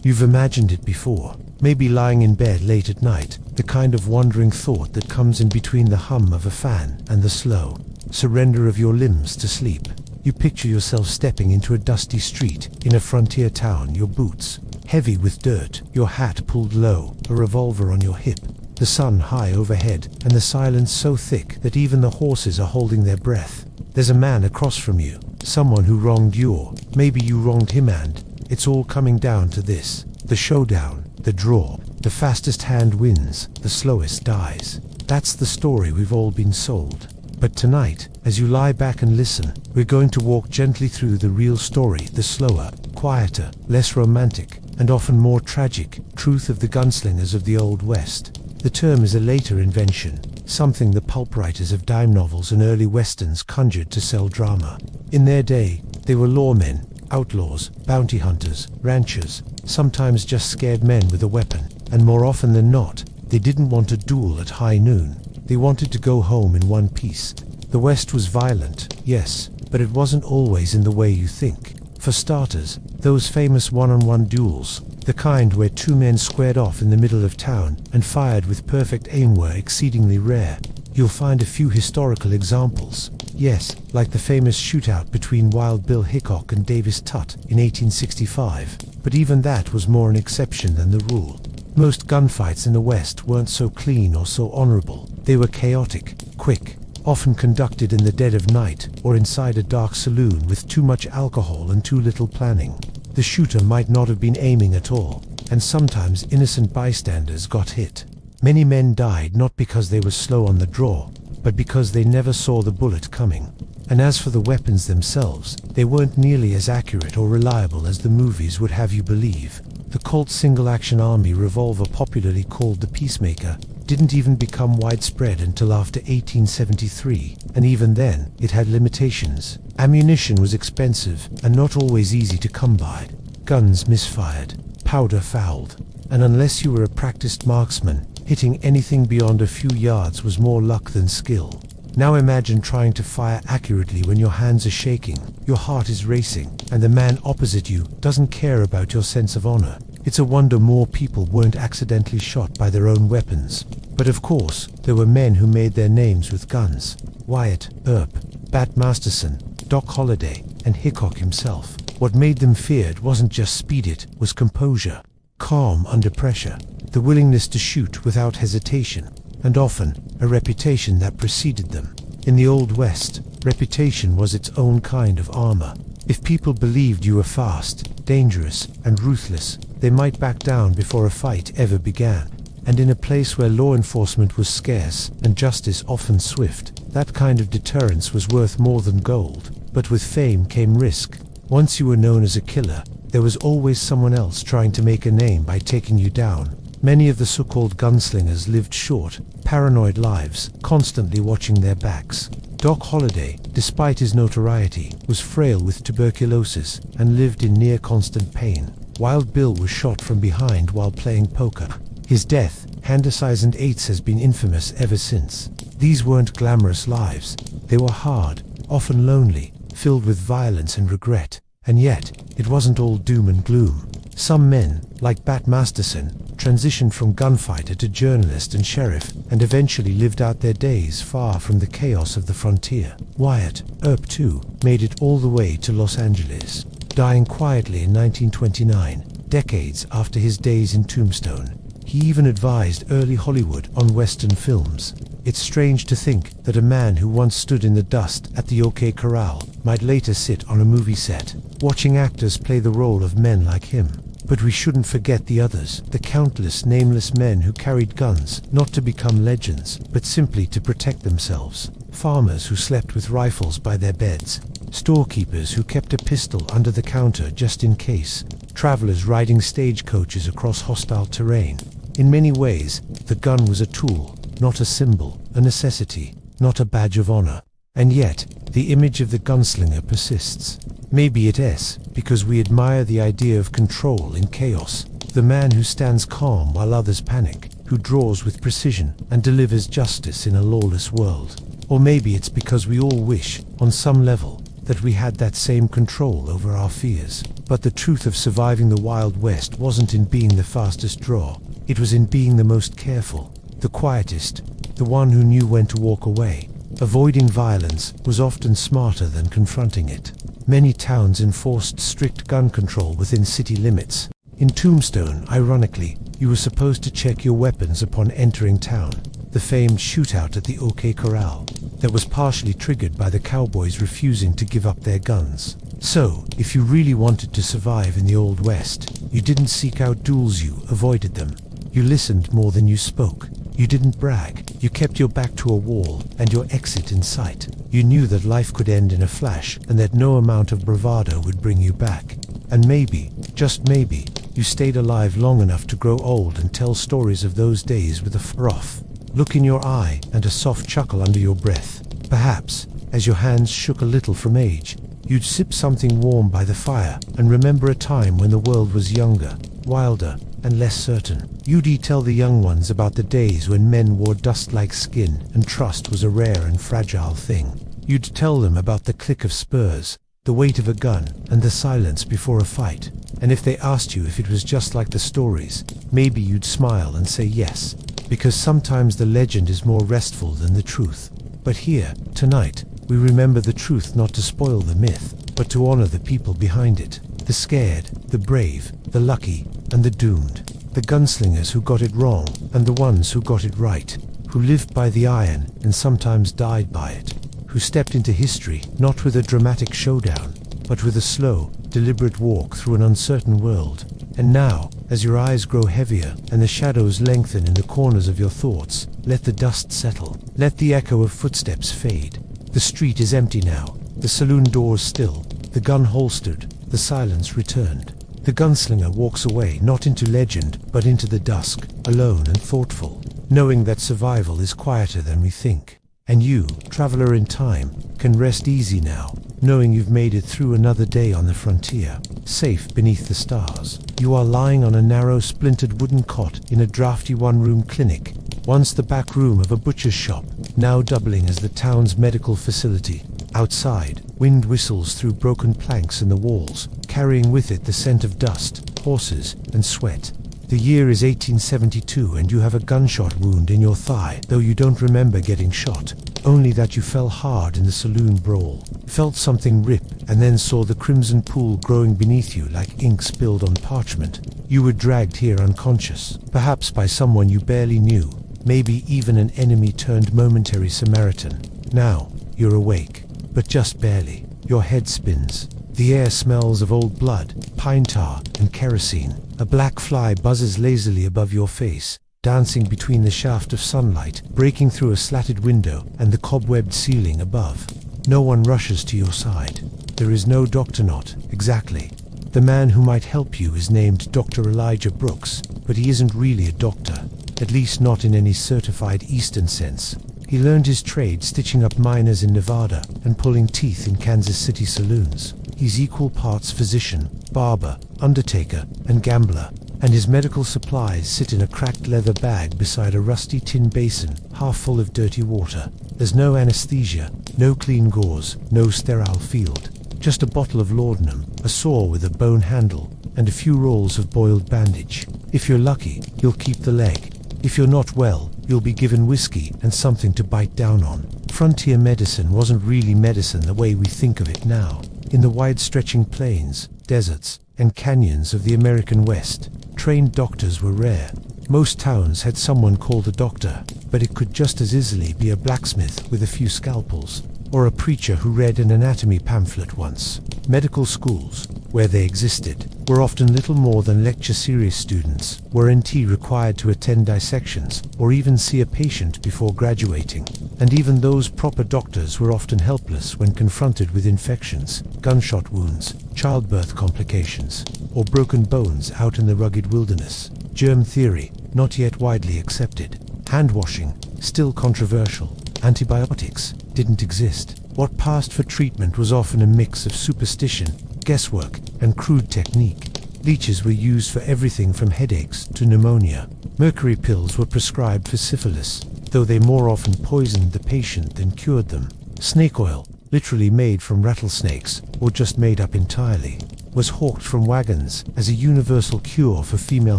You've imagined it before, maybe lying in bed late at night, the kind of wandering thought that comes in between the hum of a fan and the slow surrender of your limbs to sleep. You picture yourself stepping into a dusty street in a frontier town, your boots heavy with dirt, your hat pulled low, a revolver on your hip, the sun high overhead, and the silence so thick that even the horses are holding their breath. There's a man across from you, someone who wronged you, or maybe you wronged him, and it's all coming down to this: the showdown, the draw. The fastest hand wins, the slowest dies. That's the story we've all been sold. But tonight, as you lie back and listen, we're going to walk gently through the real story, the slower, quieter, less romantic, and often more tragic truth of the gunslingers of the Old West. The term is a later invention, something the pulp writers of dime novels and early westerns conjured to sell drama. In their day, they were lawmen, outlaws, bounty hunters, ranchers, sometimes just scared men with a weapon, and more often than not, they didn't want a duel at high noon. They wanted to go home in one piece. The West was violent, yes, but it wasn't always in the way you think. For starters, those famous one-on-one duels, the kind where two men squared off in the middle of town and fired with perfect aim, were exceedingly rare. You'll find a few historical examples. Yes, like the famous shootout between Wild Bill Hickok and Davis Tutt in 1865, but even that was more an exception than the rule. Most gunfights in the West weren't so clean or so honorable. They were chaotic, quick, often conducted in the dead of night or inside a dark saloon with too much alcohol and too little planning. The shooter might not have been aiming at all, and sometimes innocent bystanders got hit. Many men died not because they were slow on the draw, but because they never saw the bullet coming. And as for the weapons themselves, they weren't nearly as accurate or reliable as the movies would have you believe. The Colt single-action army revolver, popularly called the Peacemaker, didn't even become widespread until after 1873, and even then, it had limitations. Ammunition was expensive and not always easy to come by. Guns misfired, powder fouled, and unless you were a practiced marksman, hitting anything beyond a few yards was more luck than skill. Now imagine trying to fire accurately when your hands are shaking, your heart is racing, and the man opposite you doesn't care about your sense of honor. It's a wonder more people weren't accidentally shot by their own weapons. But of course, there were men who made their names with guns. Wyatt, Earp, Bat Masterson, Doc Holliday, and Hickok himself. What made them feared wasn't just speed, it was composure. Calm under pressure, the willingness to shoot without hesitation, and often a reputation that preceded them. In the Old West, reputation was its own kind of armor. If people believed you were fast, dangerous, and ruthless, they might back down before a fight ever began. And in a place where law enforcement was scarce and justice often swift, that kind of deterrence was worth more than gold. But with fame came risk. Once you were known as a killer, there was always someone else trying to make a name by taking you down. Many of the so-called gunslingers lived short, paranoid lives, constantly watching their backs. Doc Holliday, despite his notoriety, was frail with tuberculosis and lived in near constant pain. Wild Bill was shot from behind while playing poker. His death, Handersize & Eights, has been infamous ever since. These weren't glamorous lives. They were hard, often lonely, filled with violence and regret. And yet, it wasn't all doom and gloom. Some men, like Bat Masterson, transitioned from gunfighter to journalist and sheriff, and eventually lived out their days far from the chaos of the frontier. Wyatt, Earp too, made it all the way to Los Angeles, dying quietly in 1929, decades after his days in Tombstone. He even advised early Hollywood on Western films. It's strange to think that a man who once stood in the dust at the OK Corral might later sit on a movie set, watching actors play the role of men like him. But we shouldn't forget the others, the countless nameless men who carried guns, not to become legends, but simply to protect themselves. Farmers who slept with rifles by their beds. Storekeepers who kept a pistol under the counter just in case. Travelers riding stagecoaches across hostile terrain. In many ways, the gun was a tool, not a symbol, a necessity, not a badge of honor. And yet, the image of the gunslinger persists. Maybe it is because we admire the idea of control in chaos, the man who stands calm while others panic, who draws with precision and delivers justice in a lawless world. Or maybe it's because we all wish, on some level, that we had that same control over our fears. But the truth of surviving the Wild West wasn't in being the fastest draw. It was in being the most careful, the quietest, the one who knew when to walk away. Avoiding violence was often smarter than confronting it. Many towns enforced strict gun control within city limits. In Tombstone, ironically, you were supposed to check your weapons upon entering town. The famed shootout at the OK Corral that was partially triggered by the cowboys refusing to give up their guns. So, if you really wanted to survive in the Old West, you didn't seek out duels, you avoided them. You listened more than you spoke. You didn't brag. You kept your back to a wall and your exit in sight. You knew that life could end in a flash and that no amount of bravado would bring you back. And maybe, just maybe, you stayed alive long enough to grow old and tell stories of those days with a froth look in your eye and a soft chuckle under your breath. Perhaps, as your hands shook a little from age, you'd sip something warm by the fire and remember a time when the world was younger, wilder, and less certain. You'd tell the young ones about the days when men wore dust like skin and trust was a rare and fragile thing. You'd tell them about the click of spurs, the weight of a gun, and the silence before a fight. And if they asked you if it was just like the stories, maybe you'd smile and say yes, because sometimes the legend is more restful than the truth. But here, tonight, we remember the truth not to spoil the myth, but to honor the people behind it. The scared, the brave, the lucky, and the doomed. The gunslingers who got it wrong, and the ones who got it right. Who lived by the iron and sometimes died by it. Who stepped into history not with a dramatic showdown, but with a slow, deliberate walk through an uncertain world. And now, as your eyes grow heavier and the shadows lengthen in the corners of your thoughts, let the dust settle. Let the echo of footsteps fade. The street is empty now, the saloon doors still, the gun holstered, the silence returned. The gunslinger walks away, not into legend, but into the dusk, alone and thoughtful, knowing that survival is quieter than we think. And you, traveler in time, can rest easy now, knowing you've made it through another day on the frontier, safe beneath the stars. You are lying on a narrow, splintered wooden cot in a drafty one-room clinic, once the back room of a butcher's shop, now doubling as the town's medical facility. Outside, wind whistles through broken planks in the walls, carrying with it the scent of dust, horses, and sweat. The year is 1872 and you have a gunshot wound in your thigh, though you don't remember getting shot, only that you fell hard in the saloon brawl, felt something rip, and then saw the crimson pool growing beneath you like ink spilled on parchment. You were dragged here unconscious, perhaps by someone you barely knew, maybe even an enemy turned momentary Samaritan. Now, you're awake, but just barely. Your head spins. The air smells of old blood, pine tar, and kerosene. A black fly buzzes lazily above your face, dancing between the shaft of sunlight, breaking through a slatted window and the cobwebbed ceiling above. No one rushes to your side. There is no doctor, not exactly. The man who might help you is named Dr. Elijah Brooks, but he isn't really a doctor, at least not in any certified Eastern sense. He learned his trade stitching up miners in Nevada and pulling teeth in Kansas City saloons. He's equal parts physician, barber, undertaker, and gambler, and his medical supplies sit in a cracked leather bag beside a rusty tin basin half full of dirty water. There's no anesthesia, no clean gauze, no sterile field. Just a bottle of laudanum, a saw with a bone handle, and a few rolls of boiled bandage. If you're lucky, you'll keep the leg. If you're not well, you'll be given whiskey and something to bite down on. Frontier medicine wasn't really medicine the way we think of it now. In the wide-stretching plains, deserts, and canyons of the American West, trained doctors were rare. Most towns had someone called a doctor, but it could just as easily be a blacksmith with a few scalpels, or a preacher who read an anatomy pamphlet once. Medical schools, where they existed, were often little more than lecture series students, weren't required to attend dissections or even see a patient before graduating. And even those proper doctors were often helpless when confronted with infections, gunshot wounds, childbirth complications, or broken bones out in the rugged wilderness. Germ theory, not yet widely accepted. Hand washing, still controversial. Antibiotics didn't exist. What passed for treatment was often a mix of superstition, guesswork, and crude technique. Leeches were used for everything from headaches to pneumonia. Mercury pills were prescribed for syphilis, though they more often poisoned the patient than cured them. Snake oil, literally made from rattlesnakes, or just made up entirely, was hawked from wagons as a universal cure for female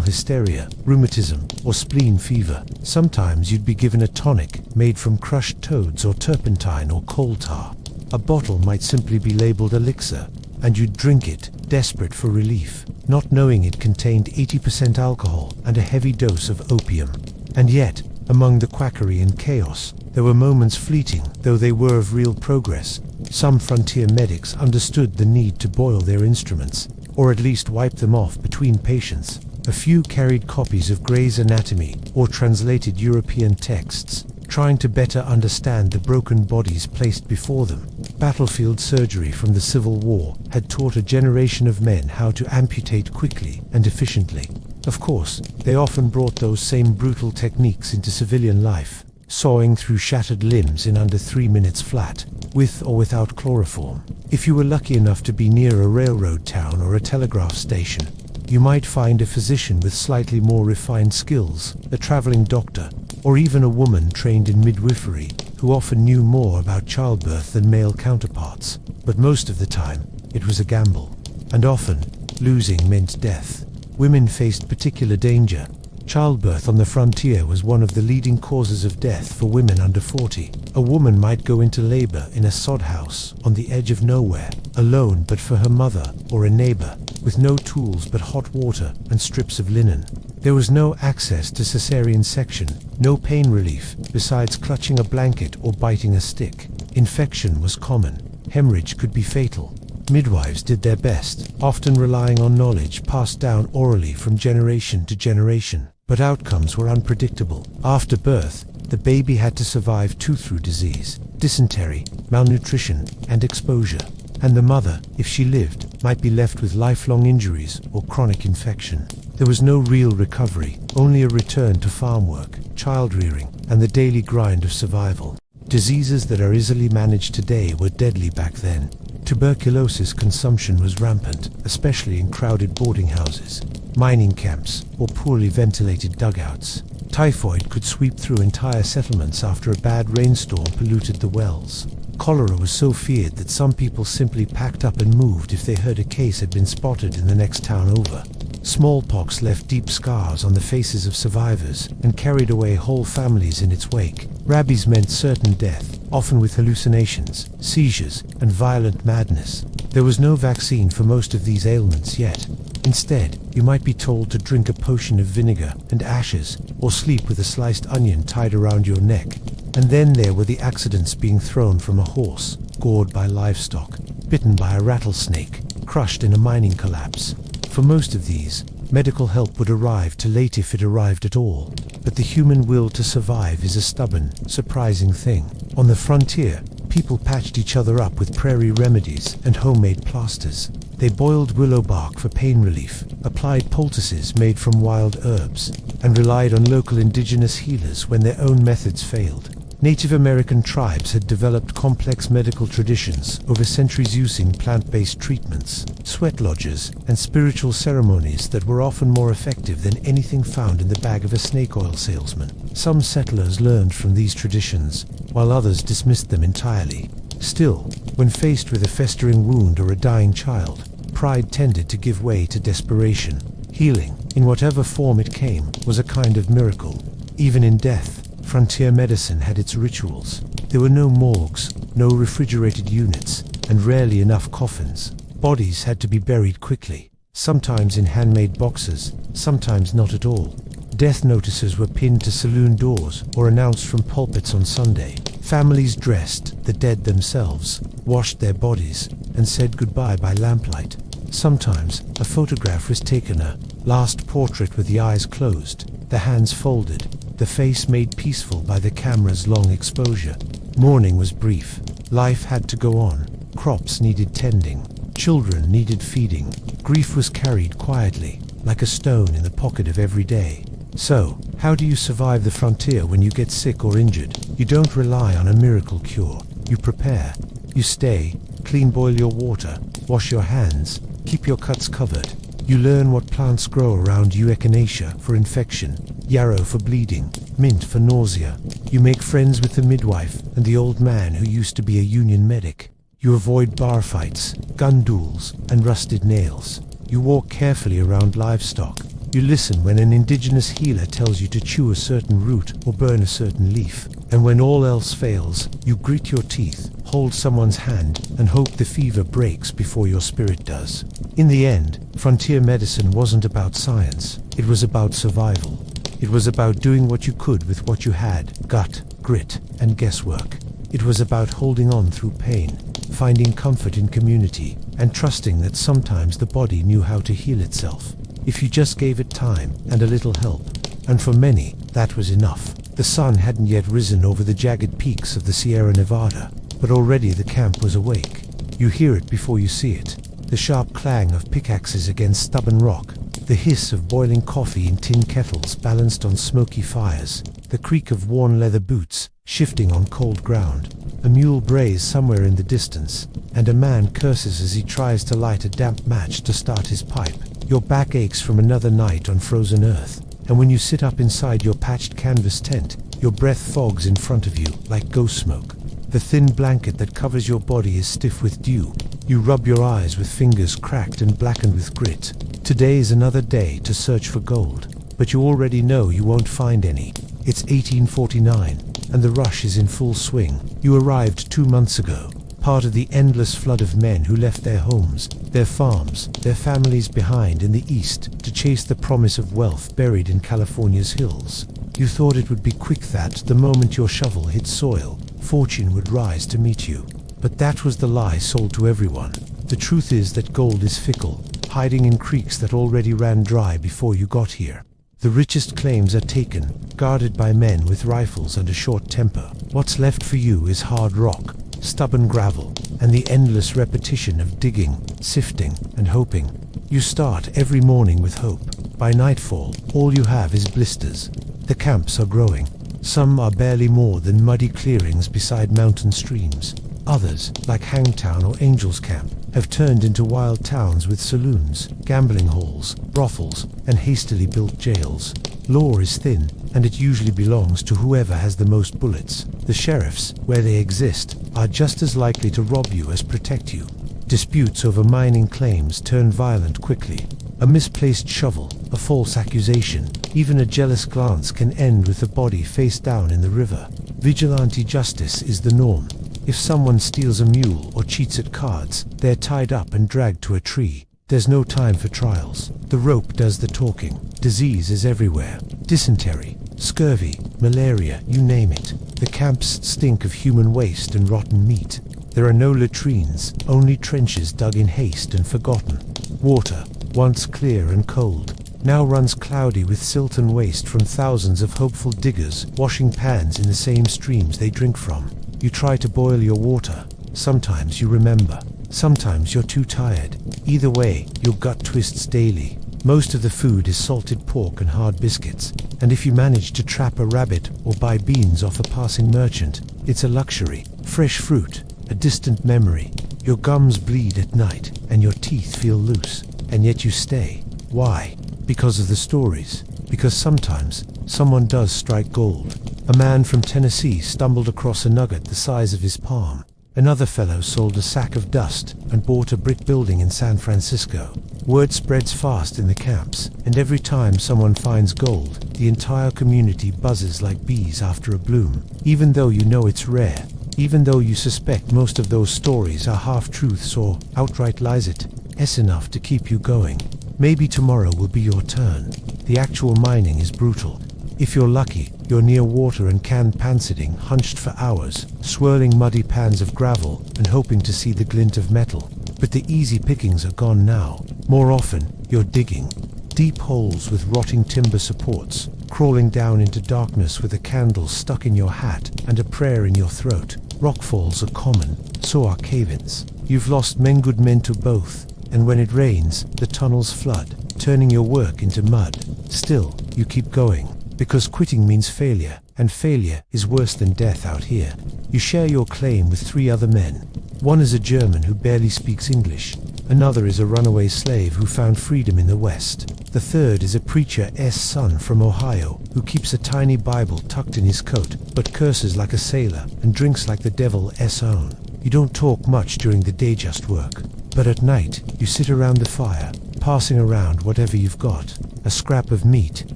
hysteria, rheumatism, or spleen fever. Sometimes you'd be given a tonic made from crushed toads or turpentine or coal tar. A bottle might simply be labeled elixir, and you'd drink it, desperate for relief, not knowing it contained 80% alcohol and a heavy dose of opium. And yet, among the quackery and chaos, there were moments fleeting, though they were of real progress. Some frontier medics understood the need to boil their instruments, or at least wipe them off between patients. A few carried copies of Gray's Anatomy or translated European texts, trying to better understand the broken bodies placed before them. Battlefield surgery from the Civil War had taught a generation of men how to amputate quickly and efficiently. Of course, they often brought those same brutal techniques into civilian life, sawing through shattered limbs in under 3 minutes flat, with or without chloroform. If you were lucky enough to be near a railroad town or a telegraph station, you might find a physician with slightly more refined skills, a traveling doctor, or even a woman trained in midwifery, who often knew more about childbirth than male counterparts. But most of the time, it was a gamble, and often, losing meant death. Women faced particular danger. Childbirth on the frontier was one of the leading causes of death for women under 40. A woman might go into labor in a sod house on the edge of nowhere, alone but for her mother or a neighbor, with no tools but hot water and strips of linen. There was no access to cesarean section, no pain relief besides clutching a blanket or biting a stick. Infection was common. Hemorrhage could be fatal. Midwives did their best, often relying on knowledge passed down orally from generation to generation, but outcomes were unpredictable. After birth, the baby had to survive tooth root disease, dysentery, malnutrition, and exposure. And the mother, if she lived, might be left with lifelong injuries or chronic infection. There was no real recovery, only a return to farm work, child rearing, and the daily grind of survival. Diseases that are easily managed today were deadly back then. Tuberculosis consumption was rampant, especially in crowded boarding houses, mining camps, or poorly ventilated dugouts. Typhoid could sweep through entire settlements after a bad rainstorm polluted the wells. Cholera was so feared that some people simply packed up and moved if they heard a case had been spotted in the next town over. Smallpox left deep scars on the faces of survivors and carried away whole families in its wake. Rabies meant certain death, often with hallucinations, seizures, and violent madness. There was no vaccine for most of these ailments yet. Instead, you might be told to drink a potion of vinegar and ashes, or sleep with a sliced onion tied around your neck. And then there were the accidents: being thrown from a horse, gored by livestock, bitten by a rattlesnake, crushed in a mining collapse. For most of these, medical help would arrive too late if it arrived at all. But the human will to survive is a stubborn, surprising thing. On the frontier, people patched each other up with prairie remedies and homemade plasters. They boiled willow bark for pain relief, applied poultices made from wild herbs, and relied on local indigenous healers when their own methods failed. Native American tribes had developed complex medical traditions over centuries using plant-based treatments, sweat lodges, and spiritual ceremonies that were often more effective than anything found in the bag of a snake oil salesman. Some settlers learned from these traditions, while others dismissed them entirely. Still, when faced with a festering wound or a dying child, pride tended to give way to desperation. Healing, in whatever form it came, was a kind of miracle. Even in death, frontier medicine had its rituals. There were no morgues, no refrigerated units, and rarely enough coffins. Bodies had to be buried quickly, sometimes in handmade boxes, sometimes not at all. Death notices were pinned to saloon doors or announced from pulpits on Sunday. Families dressed, the dead themselves, washed their bodies, and said goodbye by lamplight. Sometimes a photograph was taken, a last portrait with the eyes closed, the hands folded, the face made peaceful by the camera's long exposure. Mourning was brief. Life had to go on. Crops needed tending. Children needed feeding. Grief was carried quietly, like a stone in the pocket of every day. So, how do you survive the frontier when you get sick or injured? You don't rely on a miracle cure. You prepare. You stay, clean boil your water, wash your hands, keep your cuts covered. You learn what plants grow around you: echinacea for infection, yarrow for bleeding, mint for nausea. You make friends with the midwife and the old man who used to be a union medic. You avoid bar fights, gun duels, and rusted nails. You walk carefully around livestock. You listen when an indigenous healer tells you to chew a certain root or burn a certain leaf. And when all else fails, you grit your teeth, hold someone's hand, and hope the fever breaks before your spirit does. In the end, frontier medicine wasn't about science. It was about survival. It was about doing what you could with what you had: gut, grit, and guesswork. It was about holding on through pain, finding comfort in community, and trusting that sometimes the body knew how to heal itself, if you just gave it time and a little help. And for many, that was enough. The sun hadn't yet risen over the jagged peaks of the Sierra Nevada, but already the camp was awake. You hear it before you see it: the sharp clang of pickaxes against stubborn rock, the hiss of boiling coffee in tin kettles balanced on smoky fires, the creak of worn leather boots shifting on cold ground. A mule brays somewhere in the distance, and a man curses as he tries to light a damp match to start his pipe. Your back aches from another night on frozen earth, and when you sit up inside your patched canvas tent, your breath fogs in front of you like ghost smoke. The thin blanket that covers your body is stiff with dew. You rub your eyes with fingers cracked and blackened with grit. Today is another day to search for gold, but you already know you won't find any. It's 1849, and the rush is in full swing. You arrived 2 months ago, part of the endless flood of men who left their homes, their farms, their families behind in the East to chase the promise of wealth buried in California's hills. You thought it would be quick, that the moment your shovel hit soil, fortune would rise to meet you. But that was the lie sold to everyone. The truth is that gold is fickle, hiding in creeks that already ran dry before you got here. The richest claims are taken, guarded by men with rifles and a short temper. What's left for you is hard rock, stubborn gravel, and the endless repetition of digging, sifting, and hoping. You start every morning with hope. By nightfall, all you have is blisters. The camps are growing. Some are barely more than muddy clearings beside mountain streams. Others, like Hangtown or Angel's Camp, have turned into wild towns with saloons, gambling halls, brothels, and hastily built jails. Law is thin, and it usually belongs to whoever has the most bullets. The sheriffs, where they exist, are just as likely to rob you as protect you. Disputes over mining claims turn violent quickly. A misplaced shovel, a false accusation, even a jealous glance can end with a body face down in the river. Vigilante justice is the norm. If someone steals a mule or cheats at cards, they're tied up and dragged to a tree. There's no time for trials. The rope does the talking. Disease is everywhere. Dysentery, scurvy, malaria, you name it. The camps stink of human waste and rotten meat. There are no latrines, only trenches dug in haste and forgotten. Water, once clear and cold, now runs cloudy with silt and waste from thousands of hopeful diggers washing pans in the same streams they drink from. You try to boil your water. Sometimes you remember. Sometimes you're too tired. Either way, your gut twists daily. Most of the food is salted pork and hard biscuits, and if you manage to trap a rabbit or buy beans off a passing merchant, it's a luxury. Fresh fruit, a distant memory. Your gums bleed at night, and your teeth feel loose, and yet you stay. Why? Because of the stories. Because sometimes, someone does strike gold. A man from Tennessee stumbled across a nugget the size of his palm. Another fellow sold a sack of dust and bought a brick building in San Francisco. Word spreads fast in the camps, and every time someone finds gold, the entire community buzzes like bees after a bloom. Even though you know it's rare, even though you suspect most of those stories are half-truths or outright lies, it's enough to keep you going. Maybe tomorrow will be your turn. The actual mining is brutal. If you're lucky, you're near water and canned pan sitting, hunched for hours, swirling muddy pans of gravel and hoping to see the glint of metal. But the easy pickings are gone now. More often, you're digging. Deep holes with rotting timber supports, crawling down into darkness with a candle stuck in your hat and a prayer in your throat. Rockfalls are common, so are cave-ins. You've lost good men to both, and when it rains, the tunnels flood, turning your work into mud. Still, you keep going. Because quitting means failure, and failure is worse than death out here. You share your claim with 3 other men. One is a German who barely speaks English. Another is a runaway slave who found freedom in the West. The third is a preacher's son from Ohio who keeps a tiny Bible tucked in his coat, but curses like a sailor and drinks like the devil's own. You don't talk much during the day, just work. But at night, you sit around the fire, passing around whatever you've got. A scrap of meat,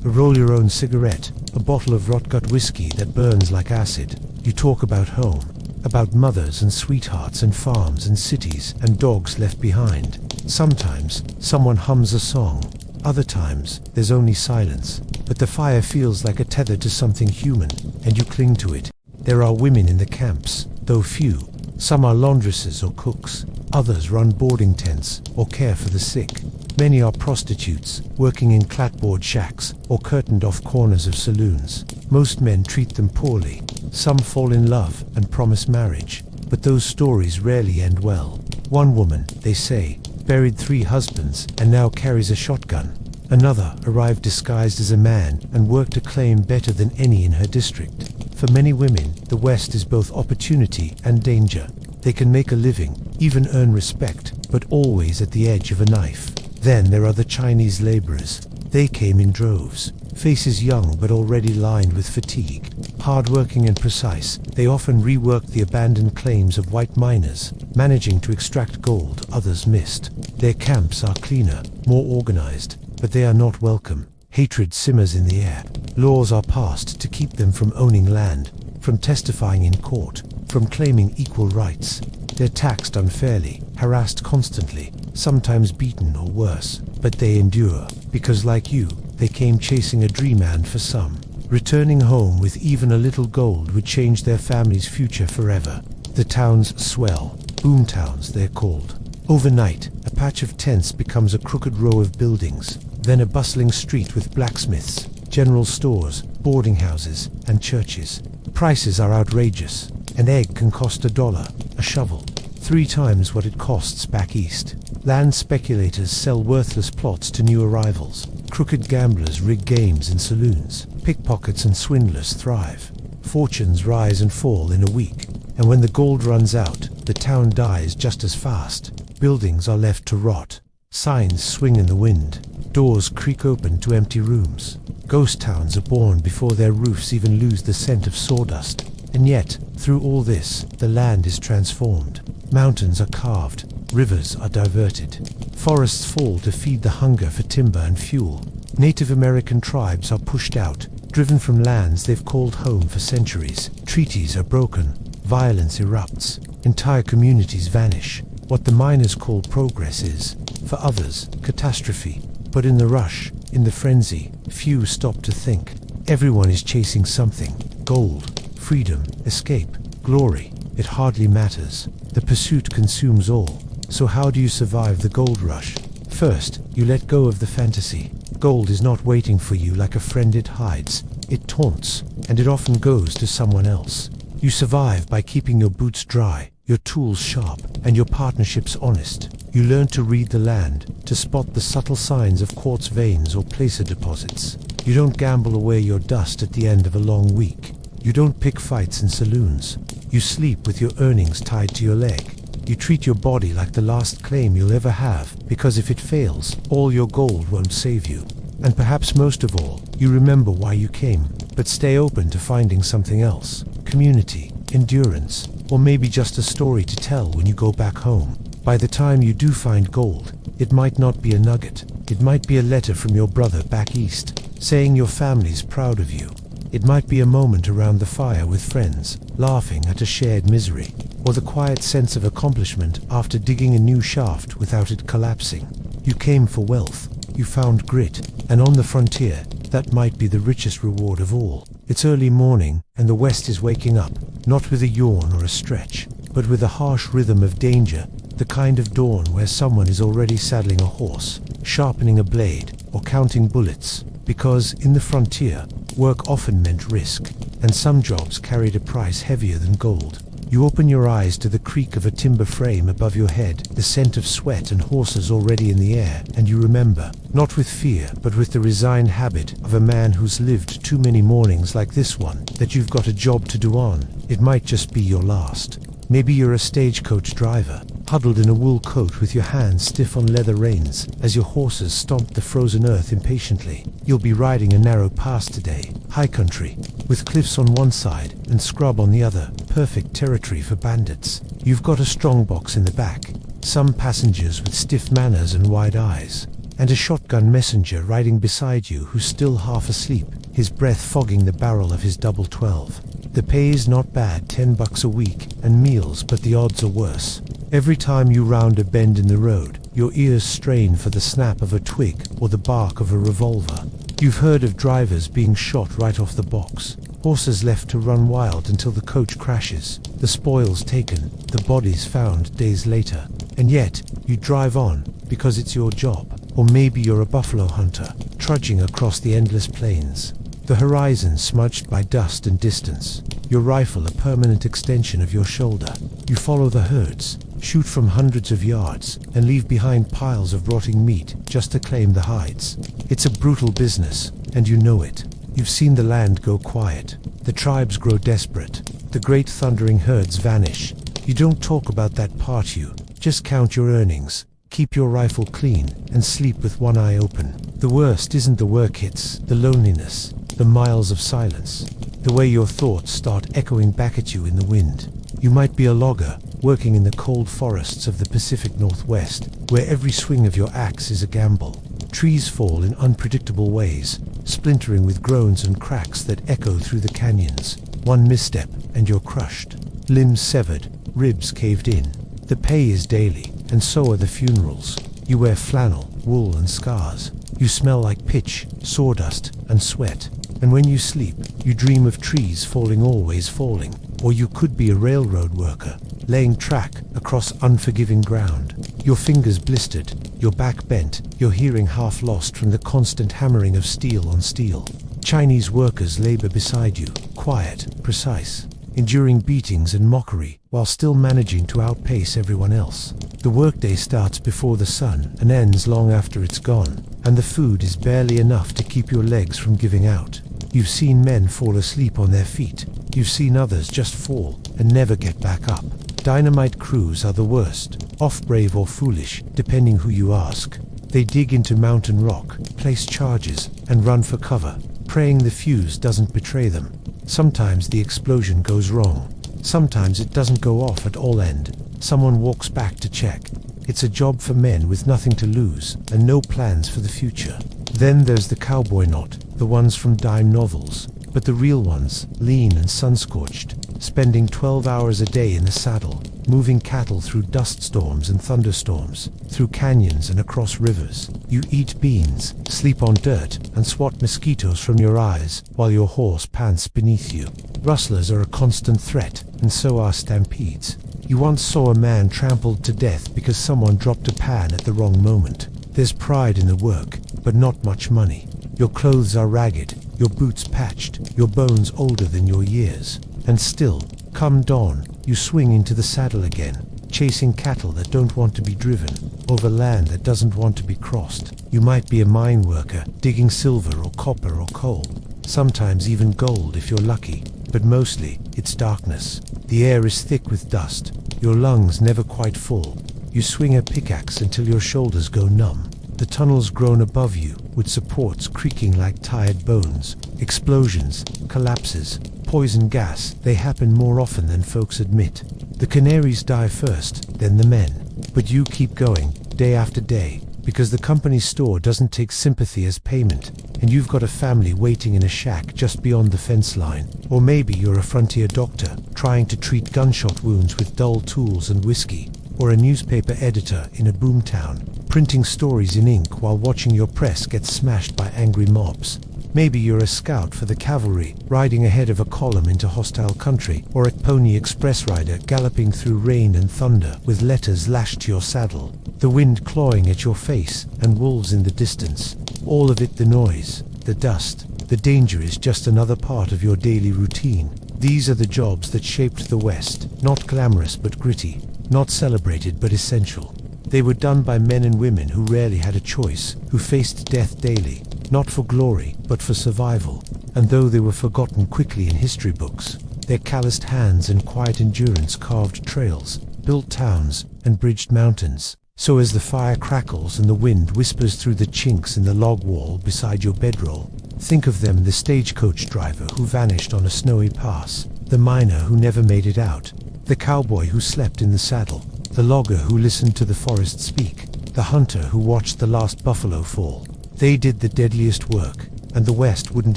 a roll-your-own cigarette, a bottle of rot-gut whiskey that burns like acid. You talk about home, about mothers and sweethearts and farms and cities and dogs left behind. Sometimes, someone hums a song. Other times, there's only silence. But the fire feels like a tether to something human, and you cling to it. There are women in the camps, though few. Some are laundresses or cooks. Others run boarding tents or care for the sick. Many are prostitutes, working in clapboard shacks or curtained-off corners of saloons. Most men treat them poorly. Some fall in love and promise marriage, but those stories rarely end well. One woman, they say, buried 3 husbands and now carries a shotgun. Another arrived disguised as a man and worked a claim better than any in her district. For many women, the West is both opportunity and danger. They can make a living, even earn respect, but always at the edge of a knife. Then there are the Chinese laborers. They came in droves, faces young but already lined with fatigue. Hard-working and precise, they often reworked the abandoned claims of white miners, managing to extract gold others missed. Their camps are cleaner, more organized, but they are not welcome. Hatred simmers in the air. Laws are passed to keep them from owning land, from testifying in court, from claiming equal rights. They're taxed unfairly, harassed constantly, sometimes beaten or worse, but they endure, because like you, they came chasing a dream, and for some, returning home with even a little gold would change their family's future forever. The towns swell, boom towns they're called. Overnight, a patch of tents becomes a crooked row of buildings, then a bustling street with blacksmiths, general stores, boarding houses, and churches. Prices are outrageous. An egg can cost $1, a shovel 3 times what it costs back east. Land speculators sell worthless plots to new arrivals. Crooked gamblers rig games in saloons. Pickpockets and swindlers thrive. Fortunes rise and fall in a week, and when the gold runs out, the town dies just as fast. Buildings are left to rot. Signs swing in the wind. Doors creak open to empty rooms. Ghost towns are born before their roofs even lose the scent of sawdust. And yet, through all this, the land is transformed. Mountains are carved. Rivers are diverted. Forests fall to feed the hunger for timber and fuel. Native American tribes are pushed out, driven from lands they've called home for centuries. Treaties are broken. Violence erupts. Entire communities vanish. What the miners call progress is, for others, catastrophe. But in the rush, in the frenzy, few stop to think. Everyone is chasing something. Gold, freedom, escape, glory. It hardly matters. The pursuit consumes all. So how do you survive the gold rush? First, you let go of the fantasy. Gold is not waiting for you like a friend it hides. It taunts, and it often goes to someone else. You survive by keeping your boots dry, your tools sharp, and your partnerships honest. You learn to read the land, to spot the subtle signs of quartz veins or placer deposits. You don't gamble away your dust at the end of a long week. You don't pick fights in saloons. You sleep with your earnings tied to your leg. You treat your body like the last claim you'll ever have, because if it fails, all your gold won't save you. And perhaps most of all, you remember why you came, but stay open to finding something else. Community, endurance, or maybe just a story to tell when you go back home. By the time you do find gold, it might not be a nugget. It might be a letter from your brother back east, saying your family's proud of you. It might be a moment around the fire with friends, laughing at a shared misery, or the quiet sense of accomplishment after digging a new shaft without it collapsing. You came for wealth, you found grit, and on the frontier, that might be the richest reward of all. It's early morning, and the West is waking up, not with a yawn or a stretch, but with a harsh rhythm of danger, the kind of dawn where someone is already saddling a horse, sharpening a blade, or counting bullets, because in the frontier, work often meant risk, and some jobs carried a price heavier than gold. You open your eyes to the creak of a timber frame above your head, the scent of sweat and horses already in the air, and you remember, not with fear, but with the resigned habit of a man who's lived too many mornings like this one, that you've got a job to do on. It might just be your last. Maybe you're a stagecoach driver, huddled in a wool coat with your hands stiff on leather reins as your horses stomp the frozen earth impatiently. You'll be riding a narrow pass today, high country, with cliffs on one side and scrub on the other, perfect territory for bandits. You've got a strongbox in the back, some passengers with stiff manners and wide eyes, and a shotgun messenger riding beside you who's still half asleep, his breath fogging the barrel of his double 12. The pay's not bad, $10 a week, and meals, but the odds are worse. Every time you round a bend in the road, your ears strain for the snap of a twig or the bark of a revolver. You've heard of drivers being shot right off the box, horses left to run wild until the coach crashes, the spoils taken, the bodies found days later. And yet, you drive on, because it's your job. Or maybe you're a buffalo hunter, trudging across the endless plains. The horizon smudged by dust and distance, your rifle a permanent extension of your shoulder. You follow the herds, shoot from hundreds of yards, and leave behind piles of rotting meat just to claim the hides. It's a brutal business, and you know it. You've seen the land go quiet, the tribes grow desperate, the great thundering herds vanish. You don't talk about that part, you just count your earnings, keep your rifle clean, and sleep with one eye open. The worst isn't the work hits, the loneliness, the miles of silence, the way your thoughts start echoing back at you in the wind. You might be a logger, working in the cold forests of the Pacific Northwest, where every swing of your axe is a gamble. Trees fall in unpredictable ways, splintering with groans and cracks that echo through the canyons. One misstep, and you're crushed. Limbs severed, ribs caved in. The pay is daily, and so are the funerals. You wear flannel, wool, and scars. You smell like pitch, sawdust, and sweat. And when you sleep, you dream of trees falling, always falling, Or you could be a railroad worker, laying track across unforgiving ground. Your fingers blistered, your back bent, your hearing half lost from the constant hammering of steel on steel. Chinese workers labor beside you, quiet, precise, enduring beatings and mockery, while still managing to outpace everyone else. The workday starts before the sun and ends long after it's gone, and the food is barely enough to keep your legs from giving out. You've seen men fall asleep on their feet. You've seen others just fall and never get back up. Dynamite crews are the worst, off brave or foolish, depending who you ask. They dig into mountain rock, place charges, and run for cover, praying the fuse doesn't betray them. Sometimes the explosion goes wrong. Sometimes it doesn't go off at all and someone walks back to check. It's a job for men with nothing to lose and no plans for the future. Then there's the cowboy knot, the ones from dime novels, but the real ones, lean and sun-scorched, spending 12 hours a day in the saddle, moving cattle through dust storms and thunderstorms, through canyons and across rivers. You eat beans, sleep on dirt, and swat mosquitoes from your eyes while your horse pants beneath you. Rustlers are a constant threat, and so are stampedes. You once saw a man trampled to death because someone dropped a pan at the wrong moment. There's pride in the work, but not much money. Your clothes are ragged, your boots patched, your bones older than your years. And still, come dawn, you swing into the saddle again, chasing cattle that don't want to be driven, over land that doesn't want to be crossed. You might be a mine worker, digging silver or copper or coal, sometimes even gold if you're lucky, but mostly, it's darkness. The air is thick with dust, your lungs never quite full. You swing a pickaxe until your shoulders go numb. The tunnels groan above you, with supports creaking like tired bones. Explosions, collapses, poison gas, they happen more often than folks admit. The canaries die first, then the men. But you keep going, day after day, because the company store doesn't take sympathy as payment, and you've got a family waiting in a shack just beyond the fence line. Or maybe you're a frontier doctor, trying to treat gunshot wounds with dull tools and whiskey. Or a newspaper editor in a boomtown, printing stories in ink while watching your press get smashed by angry mobs. Maybe you're a scout for the cavalry, riding ahead of a column into hostile country, or a pony express rider galloping through rain and thunder with letters lashed to your saddle, the wind clawing at your face and wolves in the distance. All of it, the noise, the dust, the danger, is just another part of your daily routine. These are the jobs that shaped the West, not glamorous but gritty, not celebrated but essential. They were done by men and women who rarely had a choice, who faced death daily, not for glory, but for survival. And though they were forgotten quickly in history books, their calloused hands and quiet endurance carved trails, built towns, and bridged mountains. So as the fire crackles and the wind whispers through the chinks in the log wall beside your bedroll, think of them: the stagecoach driver who vanished on a snowy pass, the miner who never made it out, the cowboy who slept in the saddle, the logger who listened to the forest speak, the hunter who watched the last buffalo fall. They did the deadliest work, and the West wouldn't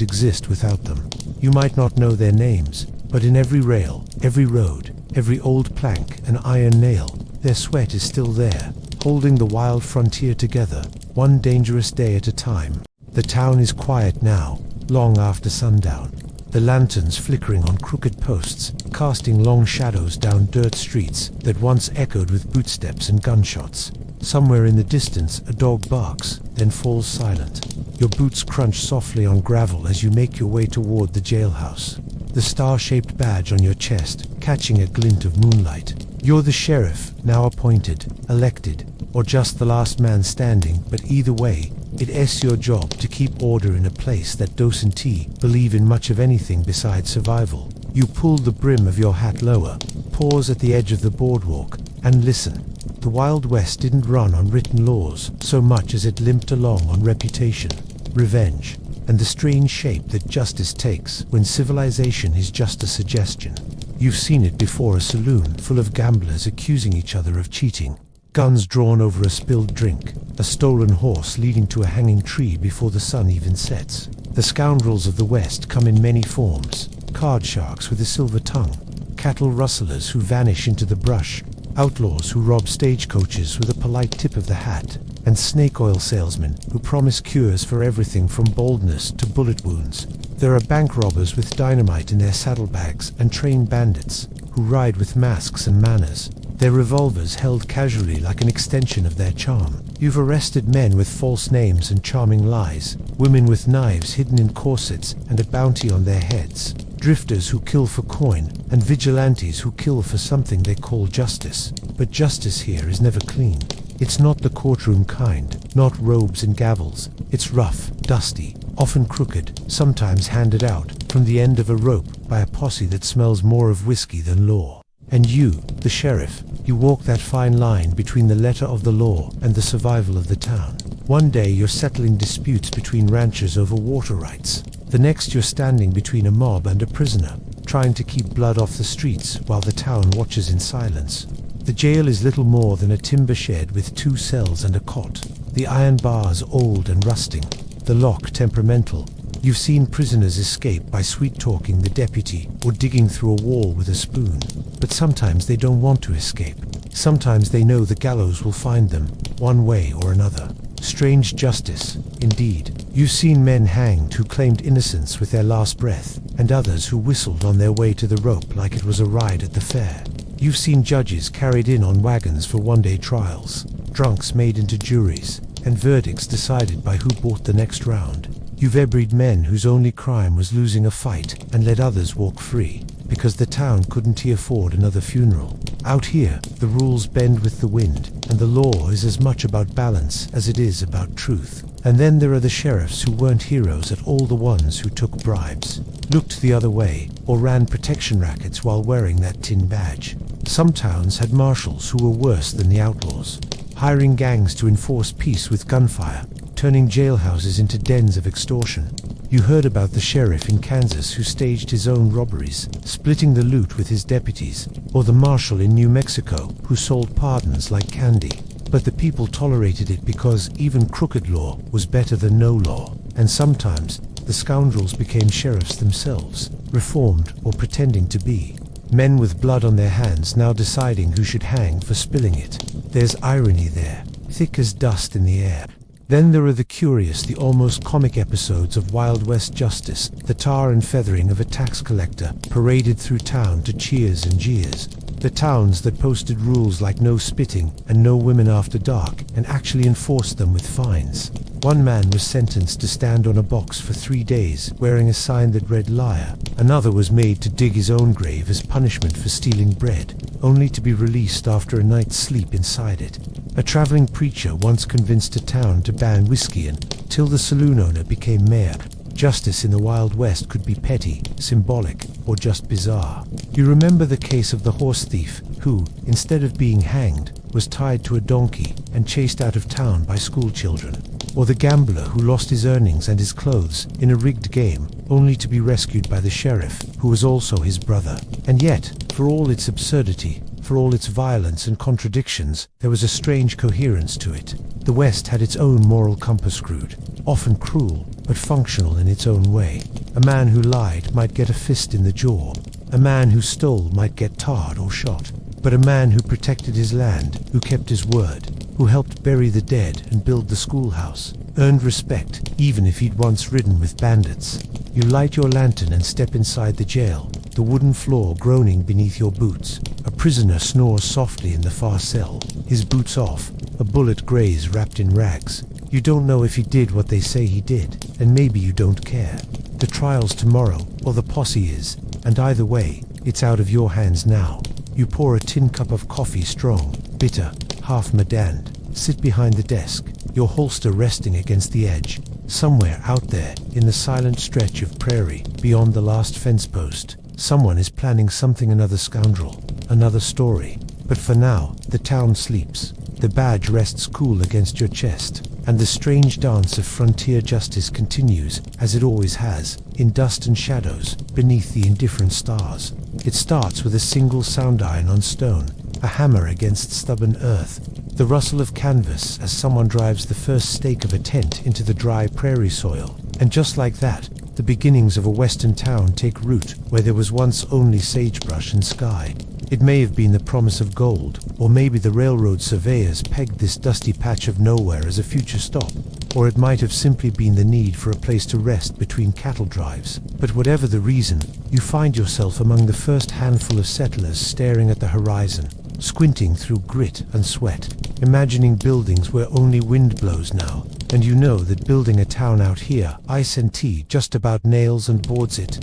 exist without them. You might not know their names, but in every rail, every road, every old plank and iron nail, their sweat is still there, holding the wild frontier together, one dangerous day at a time. The town is quiet now, long after sundown. The lanterns flickering on crooked posts, casting long shadows down dirt streets that once echoed with bootsteps and gunshots. Somewhere in the distance a dog barks, then falls silent. Your boots crunch softly on gravel as you make your way toward the jailhouse, the star-shaped badge on your chest catching a glint of moonlight. You're the sheriff, now appointed, elected, or just the last man standing, but either way, it's your job to keep order in a place that docentee believe in much of anything besides survival. You pull the brim of your hat lower, pause at the edge of the boardwalk, and listen. The Wild West didn't run on written laws so much as it limped along on reputation, revenge, and the strange shape that justice takes when civilization is just a suggestion. You've seen it before: a saloon full of gamblers accusing each other of cheating, guns drawn over a spilled drink, a stolen horse leading to a hanging tree before the sun even sets. The scoundrels of the West come in many forms: card sharks with a silver tongue, cattle rustlers who vanish into the brush, outlaws who rob stagecoaches with a polite tip of the hat, and snake oil salesmen who promise cures for everything from baldness to bullet wounds. There are bank robbers with dynamite in their saddlebags and trained bandits who ride with masks and manners, their revolvers held casually like an extension of their charm. You've arrested men with false names and charming lies, women with knives hidden in corsets and a bounty on their heads, drifters who kill for coin, and vigilantes who kill for something they call justice. But justice here is never clean. It's not the courtroom kind, not robes and gavels. It's rough, dusty, often crooked, sometimes handed out from the end of a rope by a posse that smells more of whiskey than law. And you, the sheriff, you walk that fine line between the letter of the law and the survival of the town. One day you're settling disputes between ranchers over water rights. The next you're standing between a mob and a prisoner, trying to keep blood off the streets while the town watches in silence. The jail is little more than a timber shed with 2 cells and a cot. The iron bars old and rusting, the lock temperamental. You've seen prisoners escape by sweet-talking the deputy or digging through a wall with a spoon. But sometimes they don't want to escape. Sometimes they know the gallows will find them, one way or another. Strange justice, indeed. You've seen men hanged who claimed innocence with their last breath, and others who whistled on their way to the rope like it was a ride at the fair. You've seen judges carried in on wagons for one-day trials, drunks made into juries, and verdicts decided by who bought the next round. You've eburied men whose only crime was losing a fight and let others walk free, because the town couldn't afford another funeral. Out here, the rules bend with the wind, and the law is as much about balance as it is about truth. And then there are the sheriffs who weren't heroes at all, the ones who took bribes, looked the other way, or ran protection rackets while wearing that tin badge. Some towns had marshals who were worse than the outlaws, hiring gangs to enforce peace with gunfire, turning jailhouses into dens of extortion. You heard about the sheriff in Kansas who staged his own robberies, splitting the loot with his deputies, or the marshal in New Mexico who sold pardons like candy. But the people tolerated it because even crooked law was better than no law, and sometimes the scoundrels became sheriffs themselves, reformed or pretending to be. Men with blood on their hands now deciding who should hang for spilling it. There's irony there, thick as dust in the air. Then there are the curious, the almost comic episodes of Wild West justice, the tar and feathering of a tax collector paraded through town to cheers and jeers. The towns that posted rules like no spitting and no women after dark and actually enforced them with fines. One man was sentenced to stand on a box for 3 days wearing a sign that read liar. Another was made to dig his own grave as punishment for stealing bread, only to be released after a night's sleep inside it. A traveling preacher once convinced a town to ban whiskey until the saloon owner became mayor. Justice in the Wild West could be petty, symbolic, or just bizarre. You remember the case of the horse thief who, instead of being hanged, was tied to a donkey and chased out of town by school children. Or the gambler who lost his earnings and his clothes in a rigged game, only to be rescued by the sheriff, who was also his brother. And yet, for all its absurdity, for all its violence and contradictions, there was a strange coherence to it. The West had its own moral compass screwed, often cruel, but functional in its own way. A man who lied might get a fist in the jaw. A man who stole might get tarred or shot. But a man who protected his land, who kept his word, who helped bury the dead and build the schoolhouse, earned respect, even if he'd once ridden with bandits. You light your lantern and step inside the jail, the wooden floor groaning beneath your boots. A prisoner snores softly in the far cell, his boots off, a bullet graze wrapped in rags. You don't know if he did what they say he did, and maybe you don't care. The trial's tomorrow, or the posse is, and either way, it's out of your hands now. You pour a tin cup of coffee strong, bitter, half mundane, sit behind the desk, your holster resting against the edge. Somewhere out there, in the silent stretch of prairie, beyond the last fence post, someone is planning something, another scoundrel, another story. But for now, the town sleeps. The badge rests cool against your chest, and the strange dance of frontier justice continues, as it always has, in dust and shadows, beneath the indifferent stars. It starts with a single sound iron on stone, a hammer against stubborn earth, the rustle of canvas as someone drives the first stake of a tent into the dry prairie soil. And just like that, the beginnings of a western town take root where there was once only sagebrush and sky. It may have been the promise of gold, or maybe the railroad surveyors pegged this dusty patch of nowhere as a future stop. or it might have simply been the need for a place to rest between cattle drives. But whatever the reason, you find yourself among the first handful of settlers staring at the horizon, squinting through grit and sweat, imagining buildings where only wind blows now. And you know that building a town out here, ice and tea, just about nails and boards it,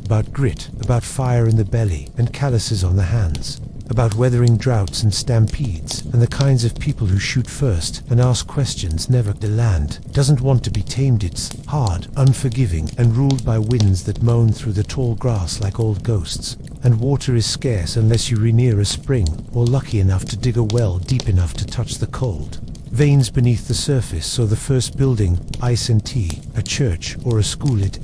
about grit, about fire in the belly and calluses on the hands, about weathering droughts and stampedes, and the kinds of people who shoot first and ask questions never. The land doesn't want to be tamed. It's hard, unforgiving, and ruled by winds that moan through the tall grass like old ghosts. And water is scarce unless you're near a spring, or lucky enough to dig a well deep enough to touch the cold veins beneath the surface. So the first building, ice and tea, a church or a school at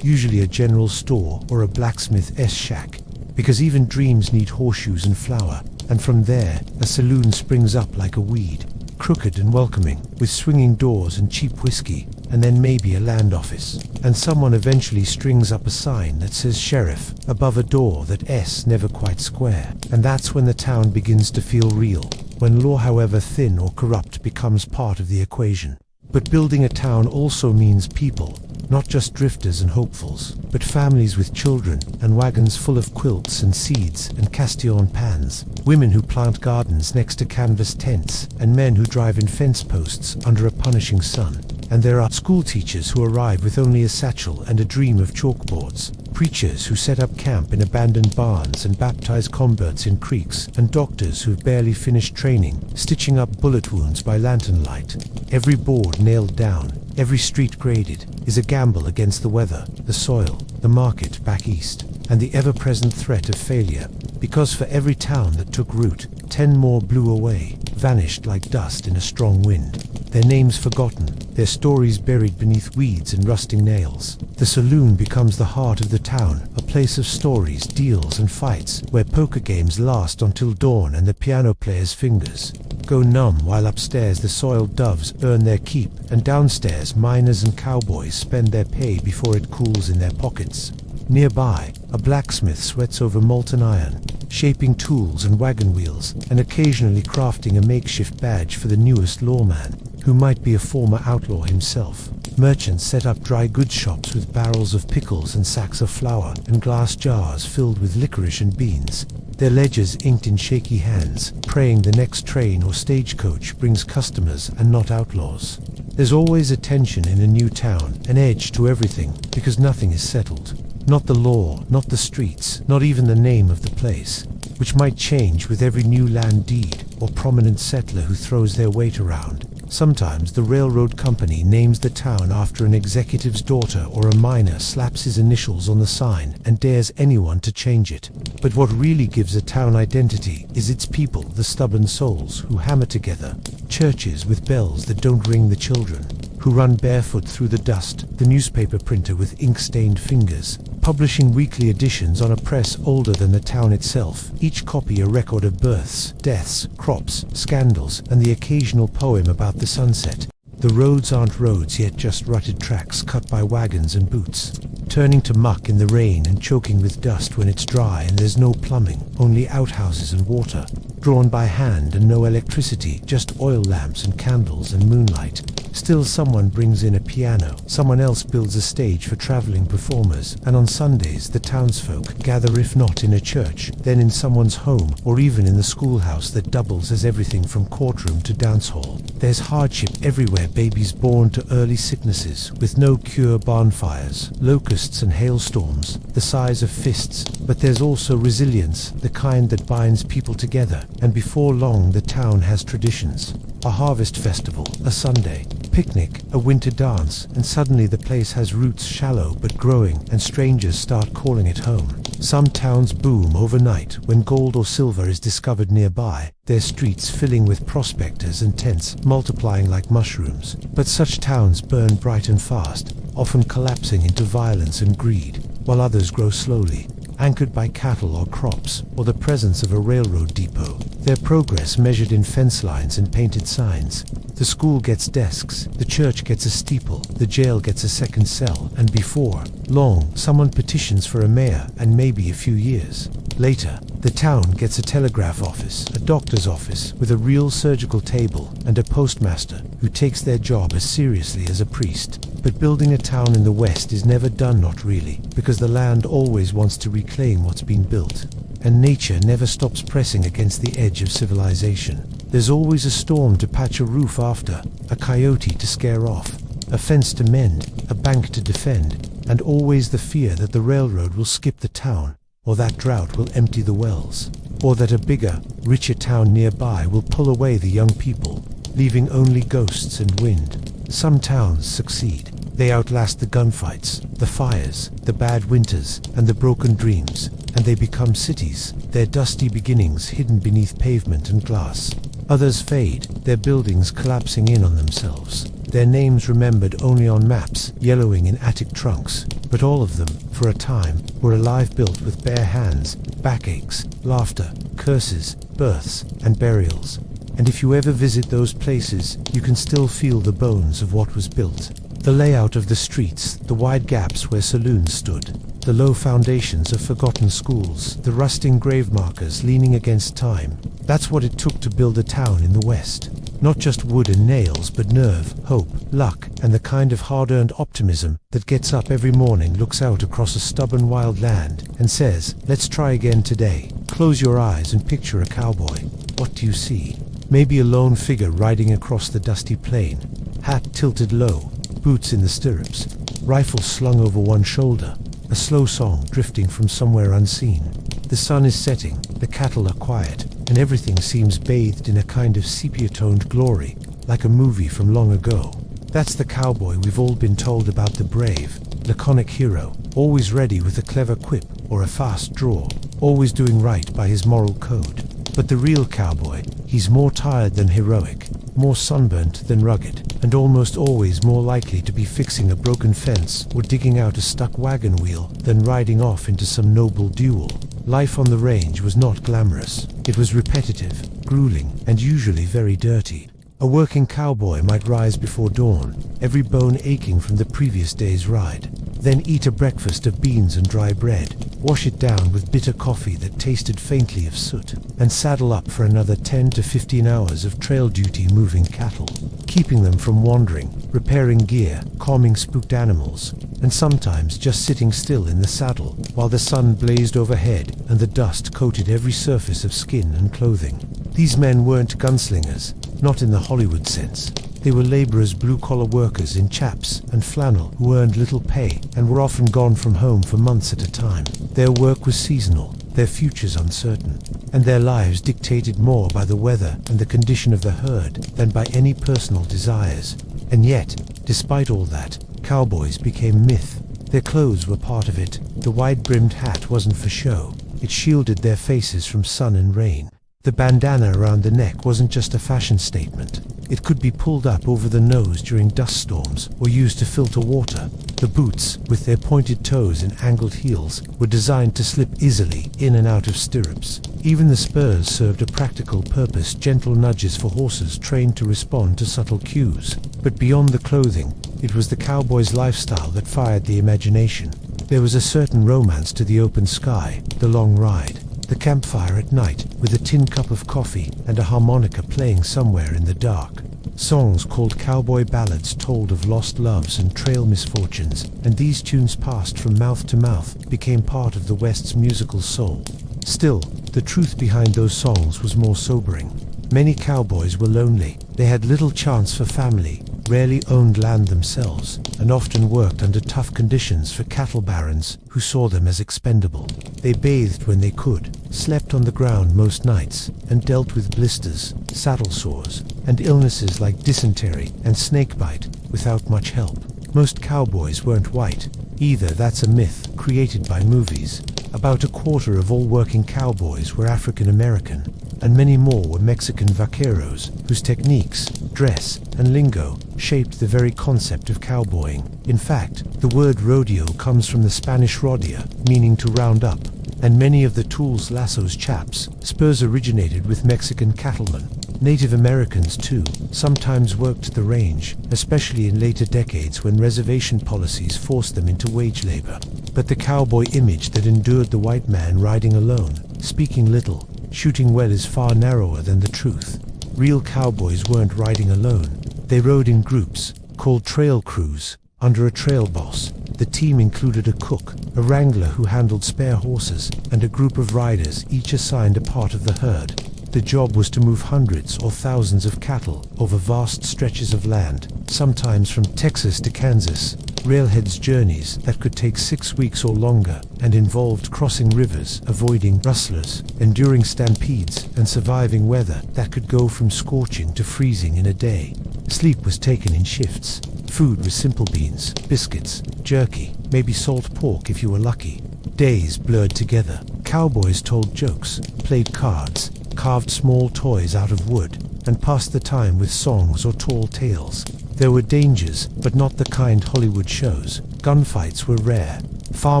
usually a general store or a blacksmith shack, because even dreams need horseshoes and flour. And from there, a saloon springs up like a weed, crooked and welcoming, with swinging doors and cheap whiskey, and then maybe a land office. And someone eventually strings up a sign that says sheriff above a door that's never quite square. And that's when the town begins to feel real, when law, however thin or corrupt, becomes part of the equation. But building a town also means people, not just drifters and hopefuls, but families with children and wagons full of quilts and seeds and castillon pans, women who plant gardens next to canvas tents, and men who drive in fence posts under a punishing sun. And there are school teachers who arrive with only a satchel and a dream of chalkboards, preachers who set up camp in abandoned barns and baptize converts in creeks, and doctors who've barely finished training, stitching up bullet wounds by lantern light. Every board nailed down, every street graded, is a gamble against the weather, the soil, the market back east, and the ever-present threat of failure. Because for every town that took root, 10 more blew away, vanished like dust in a strong wind. Their names forgotten, their stories buried beneath weeds and rusting nails. The saloon becomes the heart of the town, a place of stories, deals and fights, where poker games last until dawn and the piano player's fingers go numb, while upstairs the soiled doves earn their keep, and downstairs miners and cowboys spend their pay before it cools in their pockets. Nearby, a blacksmith sweats over molten iron, shaping tools and wagon wheels, and occasionally crafting a makeshift badge for the newest lawman, who might be a former outlaw himself. Merchants set up dry goods shops with barrels of pickles and sacks of flour and glass jars filled with licorice and beans, their ledgers inked in shaky hands, praying the next train or stagecoach brings customers and not outlaws. There's always a tension in a new town, an edge to everything, because nothing is settled. Not the law, not the streets, not even the name of the place, which might change with every new land deed or prominent settler who throws their weight around. Sometimes the railroad company names the town after an executive's daughter, or a miner slaps his initials on the sign and dares anyone to change it. But what really gives a town identity is its people, the stubborn souls who hammer together, churches with bells that don't ring the children, who run barefoot through the dust, the newspaper printer with ink-stained fingers, publishing weekly editions on a press older than the town itself, each copy a record of births, deaths, crops, scandals, and the occasional poem about the sunset. The roads aren't roads yet, just rutted tracks cut by wagons and boots, turning to muck in the rain and choking with dust when it's dry, and there's no plumbing, only outhouses and water, drawn by hand, and no electricity, just oil lamps and candles and moonlight. Still, someone brings in a piano, someone else builds a stage for traveling performers, and on Sundays the townsfolk gather, if not in a church, then in someone's home, or even in the schoolhouse that doubles as everything from courtroom to dance hall. There's hardship everywhere, babies born to early sicknesses, with no cure, bonfires, locusts and hailstorms, the size of fists, but there's also resilience, the kind that binds people together, and before long the town has traditions. A harvest festival, a Sunday picnic, a winter dance, and suddenly the place has roots, shallow but growing, and strangers start calling it home. Some towns boom overnight when gold or silver is discovered nearby, their streets filling with prospectors and tents multiplying like mushrooms. But such towns burn bright and fast, often collapsing into violence and greed, while others grow slowly, anchored by cattle or crops, or the presence of a railroad depot, their progress measured in fence lines and painted signs. The school gets desks, the church gets a steeple, the jail gets a second cell, and before long, someone petitions for a mayor, and maybe a few years Later, the town gets a telegraph office, a doctor's office with a real surgical table, and a postmaster who takes their job as seriously as a priest. But building a town in the West is never done, not really, because the land always wants to reclaim what's been built. And nature never stops pressing against the edge of civilization. There's always a storm to patch a roof after, a coyote to scare off, a fence to mend, a bank to defend, and always the fear that the railroad will skip the town, or that drought will empty the wells, or that a bigger, richer town nearby will pull away the young people, leaving only ghosts and wind. Some towns succeed. They outlast the gunfights, the fires, the bad winters, and the broken dreams, and they become cities, their dusty beginnings hidden beneath pavement and glass. Others fade, their buildings collapsing in on themselves, their names remembered only on maps, yellowing in attic trunks, but all of them, for a time, were alive, built with bare hands, backaches, laughter, curses, births, and burials. And if you ever visit those places, you can still feel the bones of what was built. The layout of the streets, the wide gaps where saloons stood, the low foundations of forgotten schools, the rusting grave markers leaning against time. That's what it took to build a town in the West. Not just wood and nails, but nerve, hope, luck, and the kind of hard-earned optimism that gets up every morning, looks out across a stubborn wild land, and says, let's try again today. Close your eyes and picture a cowboy. What do you see? Maybe a lone figure riding across the dusty plain, hat tilted low, boots in the stirrups, rifle slung over one shoulder, a slow song drifting from somewhere unseen. The sun is setting, the cattle are quiet, and everything seems bathed in a kind of sepia-toned glory, like a movie from long ago. That's the cowboy we've all been told about, the brave, laconic hero, always ready with a clever quip or a fast draw, always doing right by his moral code. But the real cowboy, he's more tired than heroic, more sunburnt than rugged, and almost always more likely to be fixing a broken fence or digging out a stuck wagon wheel than riding off into some noble duel. Life on the range was not glamorous. It was repetitive, grueling, and usually very dirty. A working cowboy might rise before dawn, every bone aching from the previous day's ride, then eat a breakfast of beans and dry bread, wash it down with bitter coffee that tasted faintly of soot, and saddle up for another 10 to 15 hours of trail duty moving cattle, keeping them from wandering, repairing gear, calming spooked animals, and sometimes just sitting still in the saddle while the sun blazed overhead and the dust coated every surface of skin and clothing. These men weren't gunslingers, not in the Hollywood sense. They were laborers, blue-collar workers in chaps and flannel who earned little pay and were often gone from home for months at a time. Their work was seasonal, their futures uncertain, and their lives dictated more by the weather and the condition of the herd than by any personal desires. And yet, despite all that, cowboys became myth. Their clothes were part of it. The wide-brimmed hat wasn't for show. It shielded their faces from sun and rain. The bandana around the neck wasn't just a fashion statement. It could be pulled up over the nose during dust storms or used to filter water. The boots, with their pointed toes and angled heels, were designed to slip easily in and out of stirrups. Even the spurs served a practical purpose, gentle nudges for horses trained to respond to subtle cues. But beyond the clothing, it was the cowboy's lifestyle that fired the imagination. There was a certain romance to the open sky, the long ride, the campfire at night with a tin cup of coffee and a harmonica playing somewhere in the dark. Songs called cowboy ballads told of lost loves and trail misfortunes, and these tunes passed from mouth to mouth, became part of the West's musical soul. Still, the truth behind those songs was more sobering. Many cowboys were lonely. They had little chance for family, rarely owned land themselves, and often worked under tough conditions for cattle barons who saw them as expendable. They bathed when they could, slept on the ground most nights, and dealt with blisters, saddle sores, and illnesses like dysentery and snakebite without much help. Most cowboys weren't white. Either that's a myth created by movies. About a quarter of all working cowboys were African American, and many more were Mexican vaqueros, whose techniques, dress, and lingo shaped the very concept of cowboying. In fact, the word rodeo comes from the Spanish rodia, meaning to round up, and many of the tools, lassos, chaps, spurs originated with Mexican cattlemen. Native Americans, too, sometimes worked the range, especially in later decades when reservation policies forced them into wage labor. But the cowboy image that endured the white man riding alone, speaking little, shooting well is far narrower than the truth. Real cowboys weren't riding alone. They rode in groups, called trail crews, under a trail boss. The team included a cook, a wrangler who handled spare horses, and a group of riders, each assigned a part of the herd. The job was to move hundreds or thousands of cattle over vast stretches of land, sometimes from Texas to Kansas. Railheads journeys that could take 6 weeks or longer, and involved crossing rivers, avoiding rustlers, enduring stampedes, and surviving weather that could go from scorching to freezing in a day. Sleep was taken in shifts. Food was simple beans, biscuits, jerky, maybe salt pork if you were lucky. Days blurred together. Cowboys told jokes, played cards, carved small toys out of wood, and passed the time with songs or tall tales. There were dangers, but not the kind Hollywood shows. Gunfights were rare. Far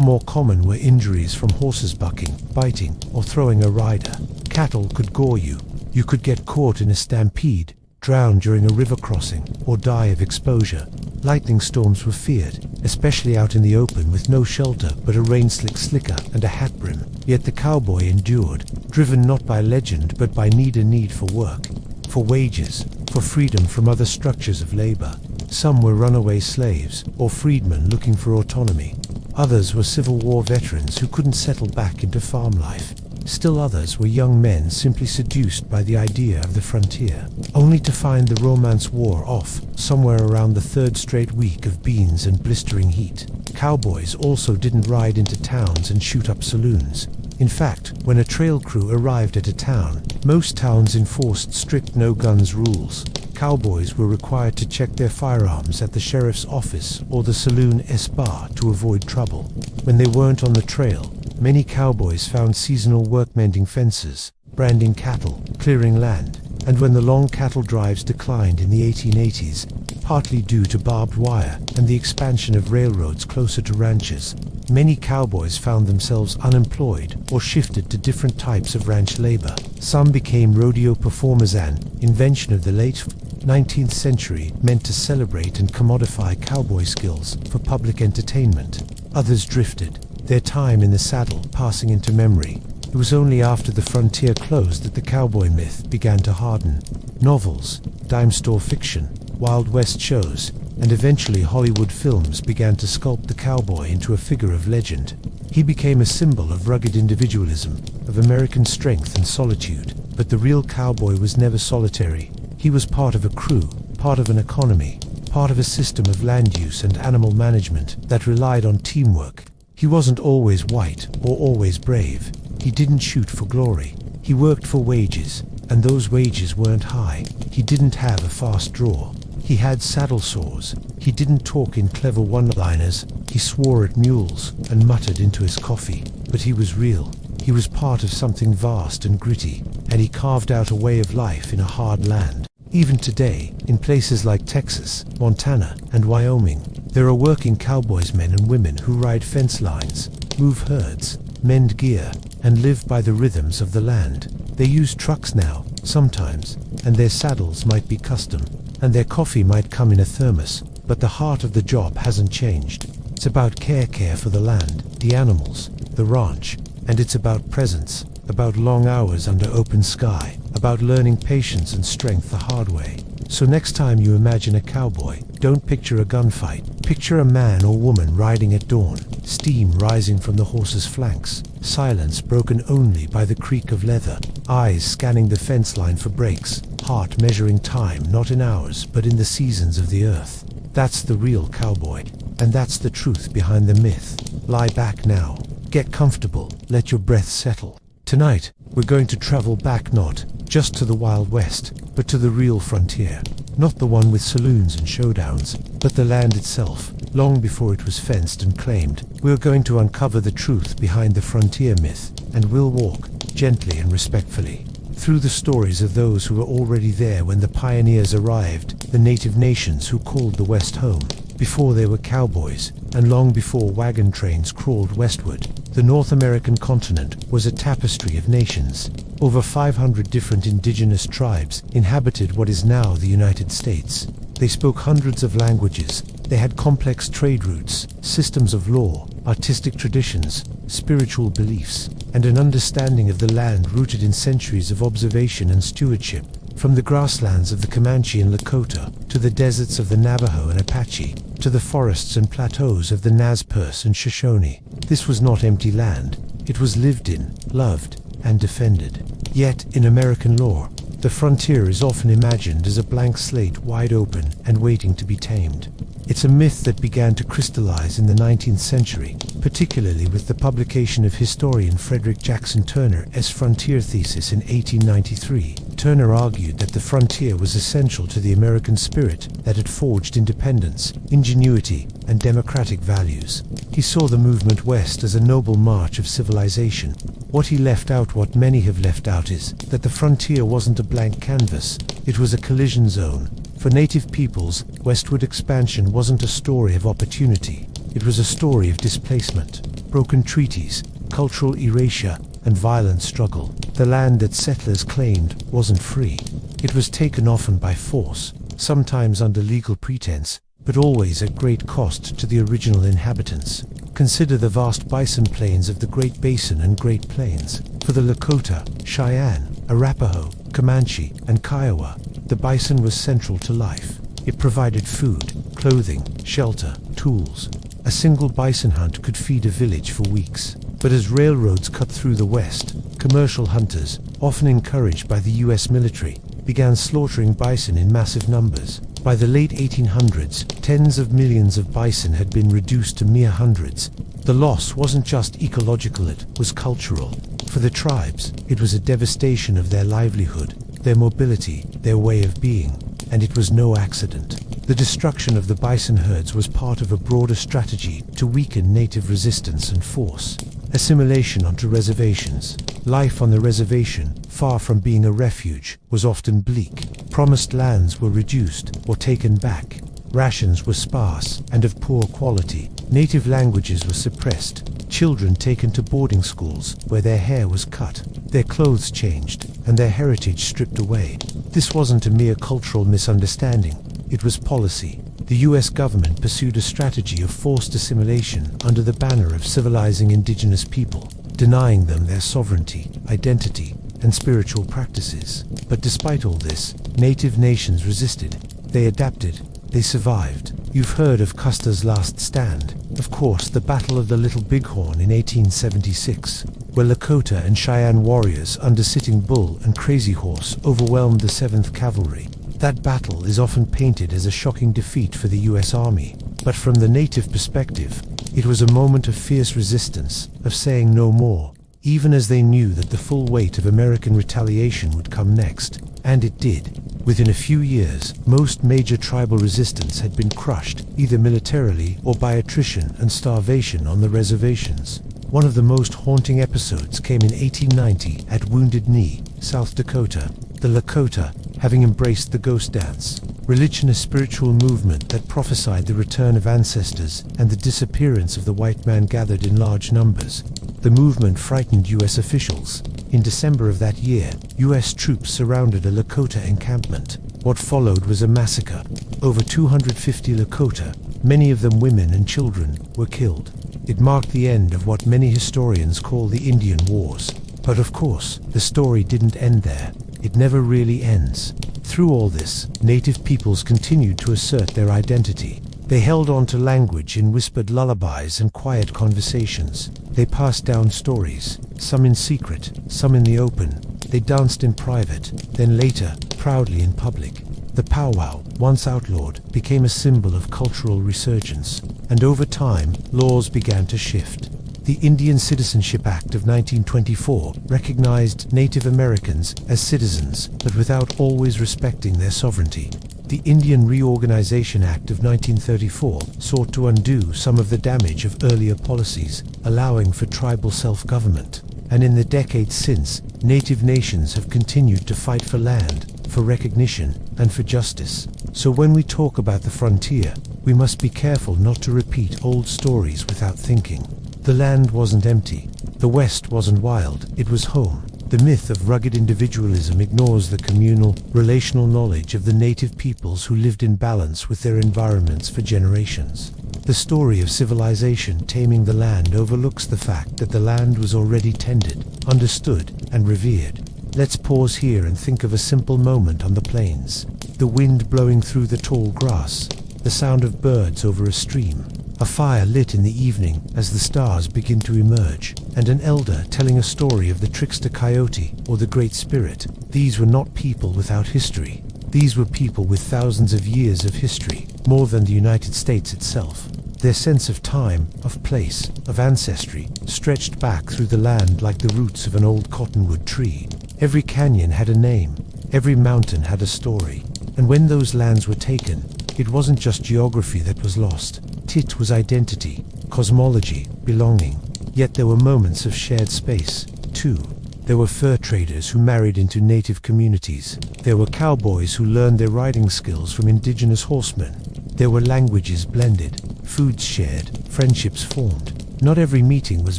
more common were injuries from horses bucking, biting, or throwing a rider. Cattle could gore you. You could get caught in a stampede, drown during a river crossing, or die of exposure. Lightning storms were feared, especially out in the open with no shelter but a rain-slick slicker and a hat brim. Yet the cowboy endured, driven not by legend but by need for work, for wages, for freedom from other structures of labor. Some were runaway slaves, or freedmen looking for autonomy. Others were Civil War veterans who couldn't settle back into farm life. Still others were young men simply seduced by the idea of the frontier, only to find the romance wore off somewhere around the third straight week of beans and blistering heat. Cowboys also didn't ride into towns and shoot up saloons. In fact, when a trail crew arrived at a town, most towns enforced strict no-guns rules. Cowboys were required to check their firearms at the sheriff's office or the saloon bar to avoid trouble. When they weren't on the trail, many cowboys found seasonal work mending fences, branding cattle, clearing land, and when the long cattle drives declined in the 1880s, partly due to barbed wire and the expansion of railroads closer to ranches, many cowboys found themselves unemployed or shifted to different types of ranch labor. Some became rodeo performers, an invention of the late 19th century meant to celebrate and commodify cowboy skills for public entertainment. Others drifted, their time in the saddle passing into memory. It was only after the frontier closed that the cowboy myth began to harden. Novels, dime store fiction, Wild West shows, and eventually Hollywood films began to sculpt the cowboy into a figure of legend. He became a symbol of rugged individualism, of American strength and solitude. But the real cowboy was never solitary. He was part of a crew, part of an economy, part of a system of land use and animal management that relied on teamwork. He wasn't always white or always brave. He didn't shoot for glory. He worked for wages, and those wages weren't high. He didn't have a fast draw. He had saddle sores. He didn't talk in clever one-liners. He swore at mules and muttered into his coffee. But he was real. He was part of something vast and gritty, and he carved out a way of life in a hard land. Even today, in places like Texas, Montana, and Wyoming, there are working cowboys, men and women who ride fence lines, move herds, mend gear, and live by the rhythms of the land. They use trucks now, sometimes, and their saddles might be custom, and their coffee might come in a thermos, but the heart of the job hasn't changed. It's about care for the land, the animals, the ranch, and it's about presence, about long hours under open sky, about learning patience and strength the hard way. So next time you imagine a cowboy, don't picture a gunfight. Picture a man or woman riding at dawn, steam rising from the horse's flanks, silence broken only by the creak of leather, eyes scanning the fence line for breaks, heart measuring time not in hours but in the seasons of the earth. That's the real cowboy, and that's the truth behind the myth. Lie back now, get comfortable, let your breath settle. Tonight, we're going to travel back not just to the Wild West, but to the real frontier. Not the one with saloons and showdowns, but the land itself, long before it was fenced and claimed. We're going to uncover the truth behind the frontier myth, and we'll walk, gently and respectfully, through the stories of those who were already there when the pioneers arrived, the native nations who called the West home. Before there were cowboys, and long before wagon trains crawled westward, the North American continent was a tapestry of nations. Over 500 different indigenous tribes inhabited what is now the United States. They spoke hundreds of languages. They had complex trade routes, systems of law, artistic traditions, spiritual beliefs, and an understanding of the land rooted in centuries of observation and stewardship. From the grasslands of the Comanche and Lakota, to the deserts of the Navajo and Apache, to the forests and plateaus of the Nez Perce and Shoshone, this was not empty land. It was lived in, loved, and defended. Yet, in American lore, the frontier is often imagined as a blank slate wide open and waiting to be tamed. It's a myth that began to crystallize in the 19th century, particularly with the publication of historian Frederick Jackson Turner's Frontier Thesis in 1893. Turner argued that the frontier was essential to the American spirit that had forged independence, ingenuity, and democratic values. He saw the movement west as a noble march of civilization. What he left out, what many have left out, is that the frontier wasn't a blank canvas, it was a collision zone. For native peoples, westward expansion wasn't a story of opportunity. It was a story of displacement, broken treaties, cultural erasure, and violent struggle. The land that settlers claimed wasn't free. It was taken often by force, sometimes under legal pretense, but always at great cost to the original inhabitants. Consider the vast bison plains of the Great Basin and Great Plains. For the Lakota, Cheyenne, Arapaho, Comanche, and Kiowa, the bison was central to life. It provided food, clothing, shelter, tools. A single bison hunt could feed a village for weeks. But as railroads cut through the West, commercial hunters, often encouraged by the US military, began slaughtering bison in massive numbers. By the late 1800s, tens of millions of bison had been reduced to mere hundreds. The loss wasn't just ecological, it was cultural. For the tribes, it was a devastation of their livelihood, their mobility, their way of being, and it was no accident. The destruction of the bison herds was part of a broader strategy to weaken native resistance and force assimilation onto reservations. Life on the reservation, far from being a refuge, was often bleak. Promised lands were reduced or taken back. Rations were sparse and of poor quality. Native languages were suppressed. Children taken to boarding schools where their hair was cut, their clothes changed, and their heritage stripped away. This wasn't a mere cultural misunderstanding. It was policy. The US government pursued a strategy of forced assimilation under the banner of civilizing indigenous people, denying them their sovereignty, identity, and spiritual practices. But despite all this, native nations resisted. They adapted. They survived. You've heard of Custer's last stand. Of course, the Battle of the Little Bighorn in 1876, where Lakota and Cheyenne warriors under Sitting Bull and Crazy Horse overwhelmed the 7th Cavalry. That battle is often painted as a shocking defeat for the US Army, but from the native perspective, it was a moment of fierce resistance, of saying no more, even as they knew that the full weight of American retaliation would come next. And it did. Within a few years, most major tribal resistance had been crushed, either militarily or by attrition and starvation on the reservations. One of the most haunting episodes came in 1890 at Wounded Knee, South Dakota. The Lakota, having embraced the ghost dance, religion, a spiritual movement that prophesied the return of ancestors and the disappearance of the white man, gathered in large numbers. The movement frightened US officials. In December of that year, US troops surrounded a Lakota encampment. What followed was a massacre. Over 250 Lakota, many of them women and children, were killed. It marked the end of what many historians call the Indian Wars. But of course, the story didn't end there. It never really ends. Through all this, native peoples continued to assert their identity. They held on to language in whispered lullabies and quiet conversations. They passed down stories, some in secret, some in the open. They danced in private, then later, proudly in public. The powwow, once outlawed, became a symbol of cultural resurgence. And over time, laws began to shift. The Indian Citizenship Act of 1924 recognized Native Americans as citizens, but without always respecting their sovereignty. The Indian Reorganization Act of 1934 sought to undo some of the damage of earlier policies, allowing for tribal self-government. And in the decades since, native nations have continued to fight for land, for recognition, and for justice. So when we talk about the frontier, we must be careful not to repeat old stories without thinking. The land wasn't empty. The West wasn't wild. It was home. The myth of rugged individualism ignores the communal, relational knowledge of the native peoples who lived in balance with their environments for generations. The story of civilization taming the land overlooks the fact that the land was already tended, understood, and revered. Let's pause here and think of a simple moment on the plains. The wind blowing through the tall grass, the sound of birds over a stream, a fire lit in the evening as the stars begin to emerge, and an elder telling a story of the trickster coyote or the Great Spirit. These were not people without history. These were people with thousands of years of history, more than the United States itself. Their sense of time, of place, of ancestry, stretched back through the land like the roots of an old cottonwood tree. Every canyon had a name, every mountain had a story. And when those lands were taken, it wasn't just geography that was lost. It was identity, cosmology, belonging. Yet there were moments of shared space, too. There were fur traders who married into native communities. There were cowboys who learned their riding skills from indigenous horsemen. There were languages blended, foods shared, friendships formed. Not every meeting was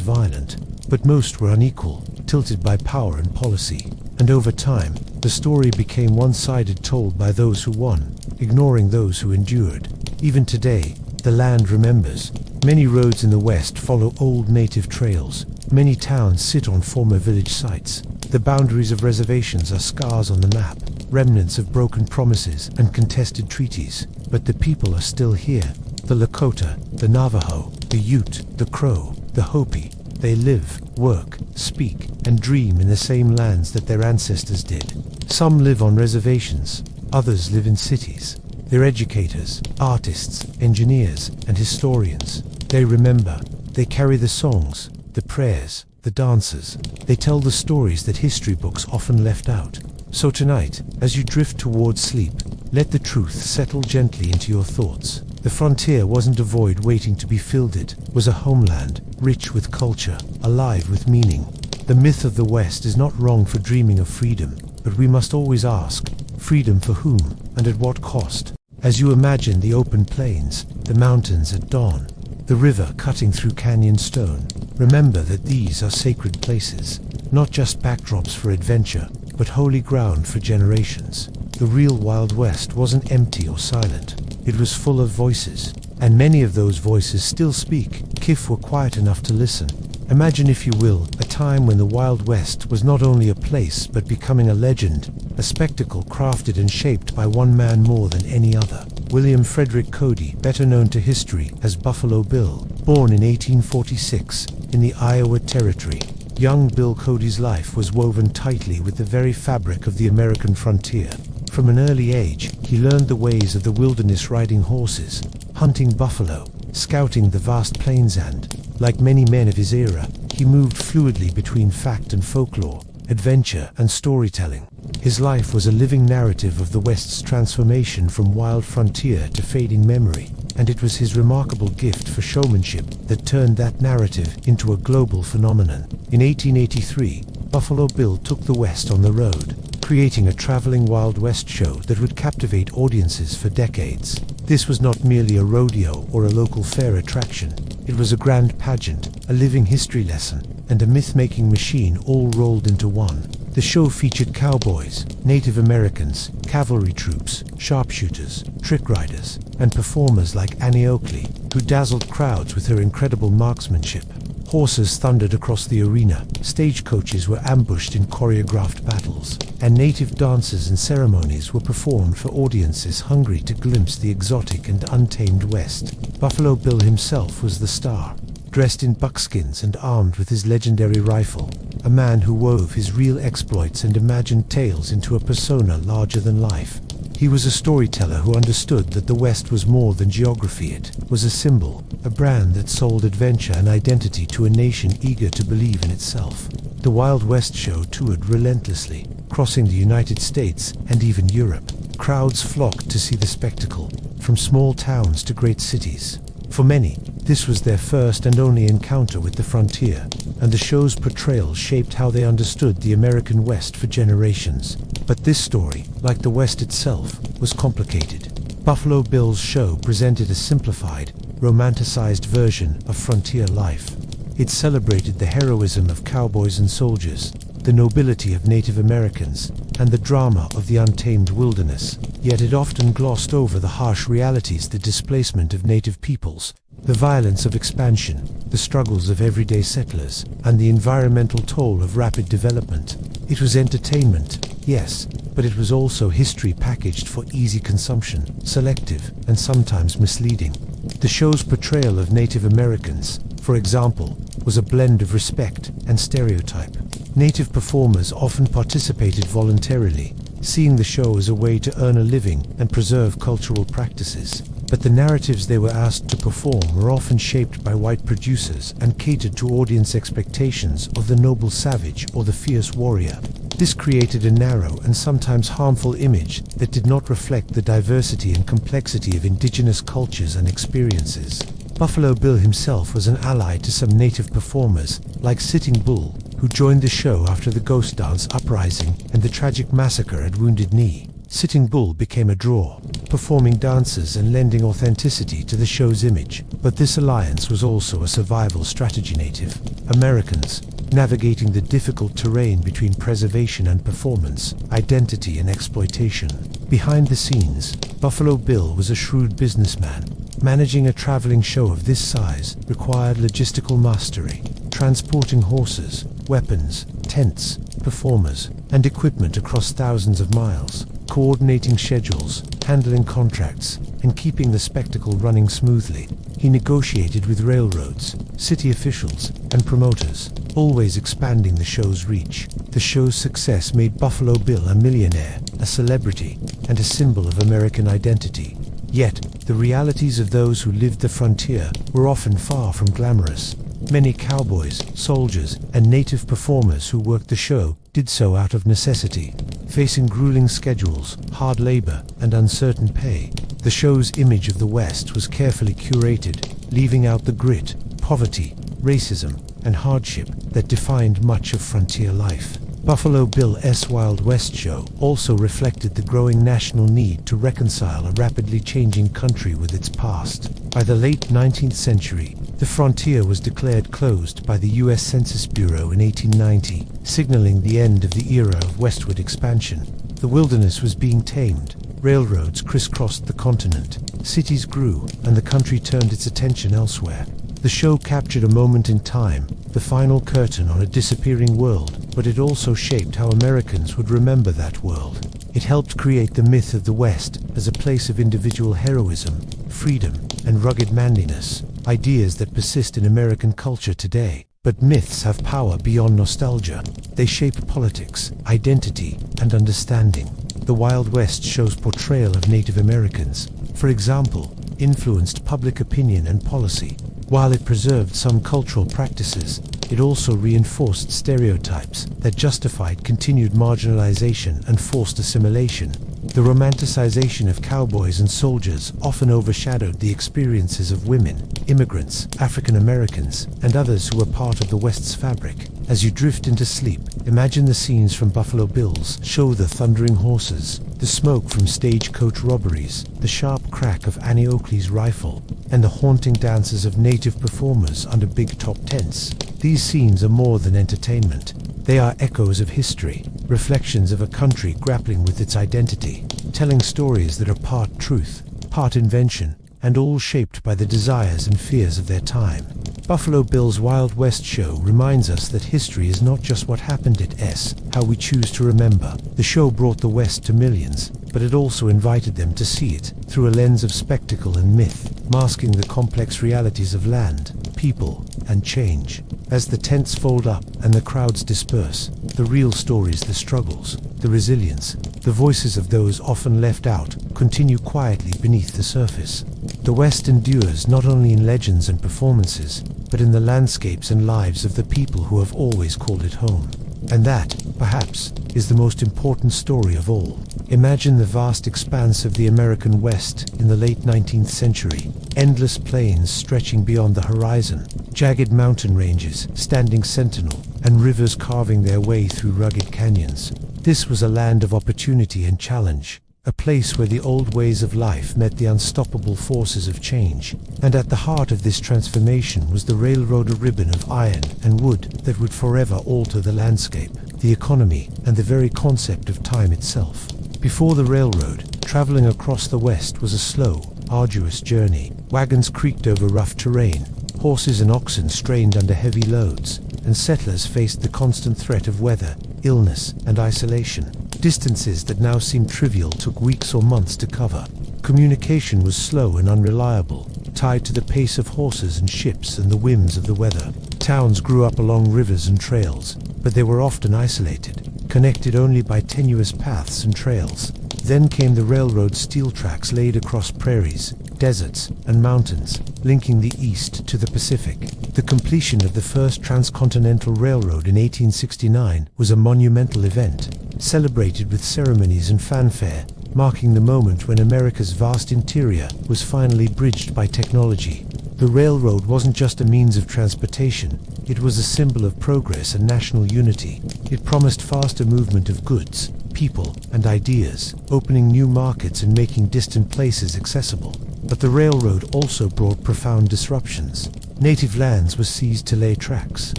violent, but most were unequal, tilted by power and policy. And over time, the story became one-sided, told by those who won, ignoring those who endured. Even today, the land remembers. Many roads in the West follow old native trails. Many towns sit on former village sites. The boundaries of reservations are scars on the map, remnants of broken promises and contested treaties. But the people are still here. The Lakota, the Navajo, the Ute, the Crow, the Hopi. They live, work, speak, and dream in the same lands that their ancestors did. Some live on reservations, others live in cities. They're educators, artists, engineers, and historians. They remember. They carry the songs, the prayers, the dances. They tell the stories that history books often left out. So tonight, as you drift towards sleep, let the truth settle gently into your thoughts. The frontier wasn't a void waiting to be filled. It was a homeland, rich with culture, alive with meaning. The myth of the West is not wrong for dreaming of freedom, but we must always ask, freedom for whom, and at what cost? As you imagine the open plains, the mountains at dawn, the river cutting through canyon stone, remember that these are sacred places, not just backdrops for adventure, but holy ground for generations. The real Wild West wasn't empty or silent. It was full of voices, and many of those voices still speak, if we're quiet enough to listen. Imagine, if you will, a time when the Wild West was not only a place but becoming a legend, a spectacle crafted and shaped by one man more than any other. William Frederick Cody, better known to history as Buffalo Bill, born in 1846 in the Iowa Territory. Young Bill Cody's life was woven tightly with the very fabric of the American frontier. From an early age, he learned the ways of the wilderness, riding horses, hunting buffalo, scouting the vast plains, and, like many men of his era, he moved fluidly between fact and folklore, adventure and storytelling. His life was a living narrative of the West's transformation from wild frontier to fading memory, and it was his remarkable gift for showmanship that turned that narrative into a global phenomenon. In 1883, Buffalo Bill took the West on the road, creating a traveling Wild West show that would captivate audiences for decades. This was not merely a rodeo or a local fair attraction. It was a grand pageant, a living history lesson, and a myth-making machine all rolled into one. The show featured cowboys, Native Americans, cavalry troops, sharpshooters, trick riders, and performers like Annie Oakley, who dazzled crowds with her incredible marksmanship. Horses thundered across the arena, stagecoaches were ambushed in choreographed battles, and native dances and ceremonies were performed for audiences hungry to glimpse the exotic and untamed West. Buffalo Bill himself was the star, dressed in buckskins and armed with his legendary rifle, a man who wove his real exploits and imagined tales into a persona larger than life. He was a storyteller who understood that the West was more than geography. It was a symbol, a brand that sold adventure and identity to a nation eager to believe in itself. The Wild West show toured relentlessly, crossing the United States and even Europe. Crowds flocked to see the spectacle, from small towns to great cities. For many, this was their first and only encounter with the frontier, and the show's portrayal shaped how they understood the American West for generations. But this story, like the West itself, was complicated. Buffalo Bill's show presented a simplified, romanticized version of frontier life. It celebrated the heroism of cowboys and soldiers, the nobility of Native Americans, and the drama of the untamed wilderness. Yet it often glossed over the harsh realities: the displacement of native peoples, the violence of expansion, the struggles of everyday settlers, and the environmental toll of rapid development. It was entertainment, yes, but it was also history packaged for easy consumption, selective, and sometimes misleading. The show's portrayal of Native Americans, for example, was a blend of respect and stereotype. Native performers often participated voluntarily, seeing the show as a way to earn a living and preserve cultural practices. But the narratives they were asked to perform were often shaped by white producers and catered to audience expectations of the noble savage or the fierce warrior. This created a narrow and sometimes harmful image that did not reflect the diversity and complexity of indigenous cultures and experiences. Buffalo Bill himself was an ally to some native performers, like Sitting Bull, who joined the show after the Ghost Dance uprising and the tragic massacre at Wounded Knee. Sitting Bull became a draw, performing dances and lending authenticity to the show's image. But this alliance was also a survival strategy. Native Americans, navigating the difficult terrain between preservation and performance, identity and exploitation. Behind the scenes, Buffalo Bill was a shrewd businessman. Managing a traveling show of this size required logistical mastery, transporting horses, weapons, tents, performers, and equipment across thousands of miles, coordinating schedules, handling contracts, and keeping the spectacle running smoothly. He negotiated with railroads, city officials, and promoters, always expanding the show's reach. The show's success made Buffalo Bill a millionaire, a celebrity, and a symbol of American identity. Yet, the realities of those who lived the frontier were often far from glamorous. Many cowboys, soldiers, and native performers who worked the show did so out of necessity, facing grueling schedules, hard labor, and uncertain pay. The show's image of the West was carefully curated, leaving out the grit, poverty, racism, and hardship that defined much of frontier life. Buffalo Bill's Wild West show also reflected the growing national need to reconcile a rapidly changing country with its past. By the late 19th century, the frontier was declared closed by the U.S. Census Bureau in 1890, signaling the end of the era of westward expansion. The wilderness was being tamed, railroads crisscrossed the continent, cities grew, and the country turned its attention elsewhere. The show captured a moment in time, the final curtain on a disappearing world, but it also shaped how Americans would remember that world. It helped create the myth of the West as a place of individual heroism, freedom, and rugged manliness, ideas that persist in American culture today. But myths have power beyond nostalgia. They shape politics, identity, and understanding. The Wild West show's portrayal of Native Americans, for example, influenced public opinion and policy. While it preserved some cultural practices, it also reinforced stereotypes that justified continued marginalization and forced assimilation. The romanticization of cowboys and soldiers often overshadowed the experiences of women, immigrants, African Americans, and others who were part of the West's fabric. As you drift into sleep, imagine the scenes from Buffalo Bill's show: the thundering horses, the smoke from stagecoach robberies, the sharp crack of Annie Oakley's rifle, and the haunting dances of native performers under big-top tents. These scenes are more than entertainment. They are echoes of history, reflections of a country grappling with its identity, telling stories that are part truth, part invention, and all shaped by the desires and fears of their time. Buffalo Bill's Wild West show reminds us that history is not just what happened, it's how we choose to remember. The show brought the West to millions, but it also invited them to see it through a lens of spectacle and myth, masking the complex realities of land, people, and change. As the tents fold up and the crowds disperse, the real stories, the struggles, the resilience, the voices of those often left out, continue quietly beneath the surface. The West endures not only in legends and performances, but in the landscapes and lives of the people who have always called it home. And that, perhaps, is the most important story of all. Imagine the vast expanse of the American West in the late 19th century. Endless plains stretching beyond the horizon, jagged mountain ranges standing sentinel, and rivers carving their way through rugged canyons. This was a land of opportunity and challenge, a place where the old ways of life met the unstoppable forces of change. And at the heart of this transformation was the railroad, a ribbon of iron and wood that would forever alter the landscape, the economy, and the very concept of time itself. Before the railroad, traveling across the West was a slow, arduous journey. Wagons creaked over rough terrain, horses and oxen strained under heavy loads, and settlers faced the constant threat of weather, illness, and isolation. Distances that now seemed trivial took weeks or months to cover. Communication was slow and unreliable, tied to the pace of horses and ships and the whims of the weather. Towns grew up along rivers and trails, but they were often isolated, connected only by tenuous paths and trails. Then came the railroad, steel tracks laid across prairies, deserts, and mountains, linking the East to the Pacific. The completion of the first transcontinental railroad in 1869 was a monumental event, celebrated with ceremonies and fanfare, marking the moment when America's vast interior was finally bridged by technology. The railroad wasn't just a means of transportation, it was a symbol of progress and national unity. It promised faster movement of goods, people, and ideas, opening new markets and making distant places accessible. But the railroad also brought profound disruptions. Native lands were seized to lay tracks.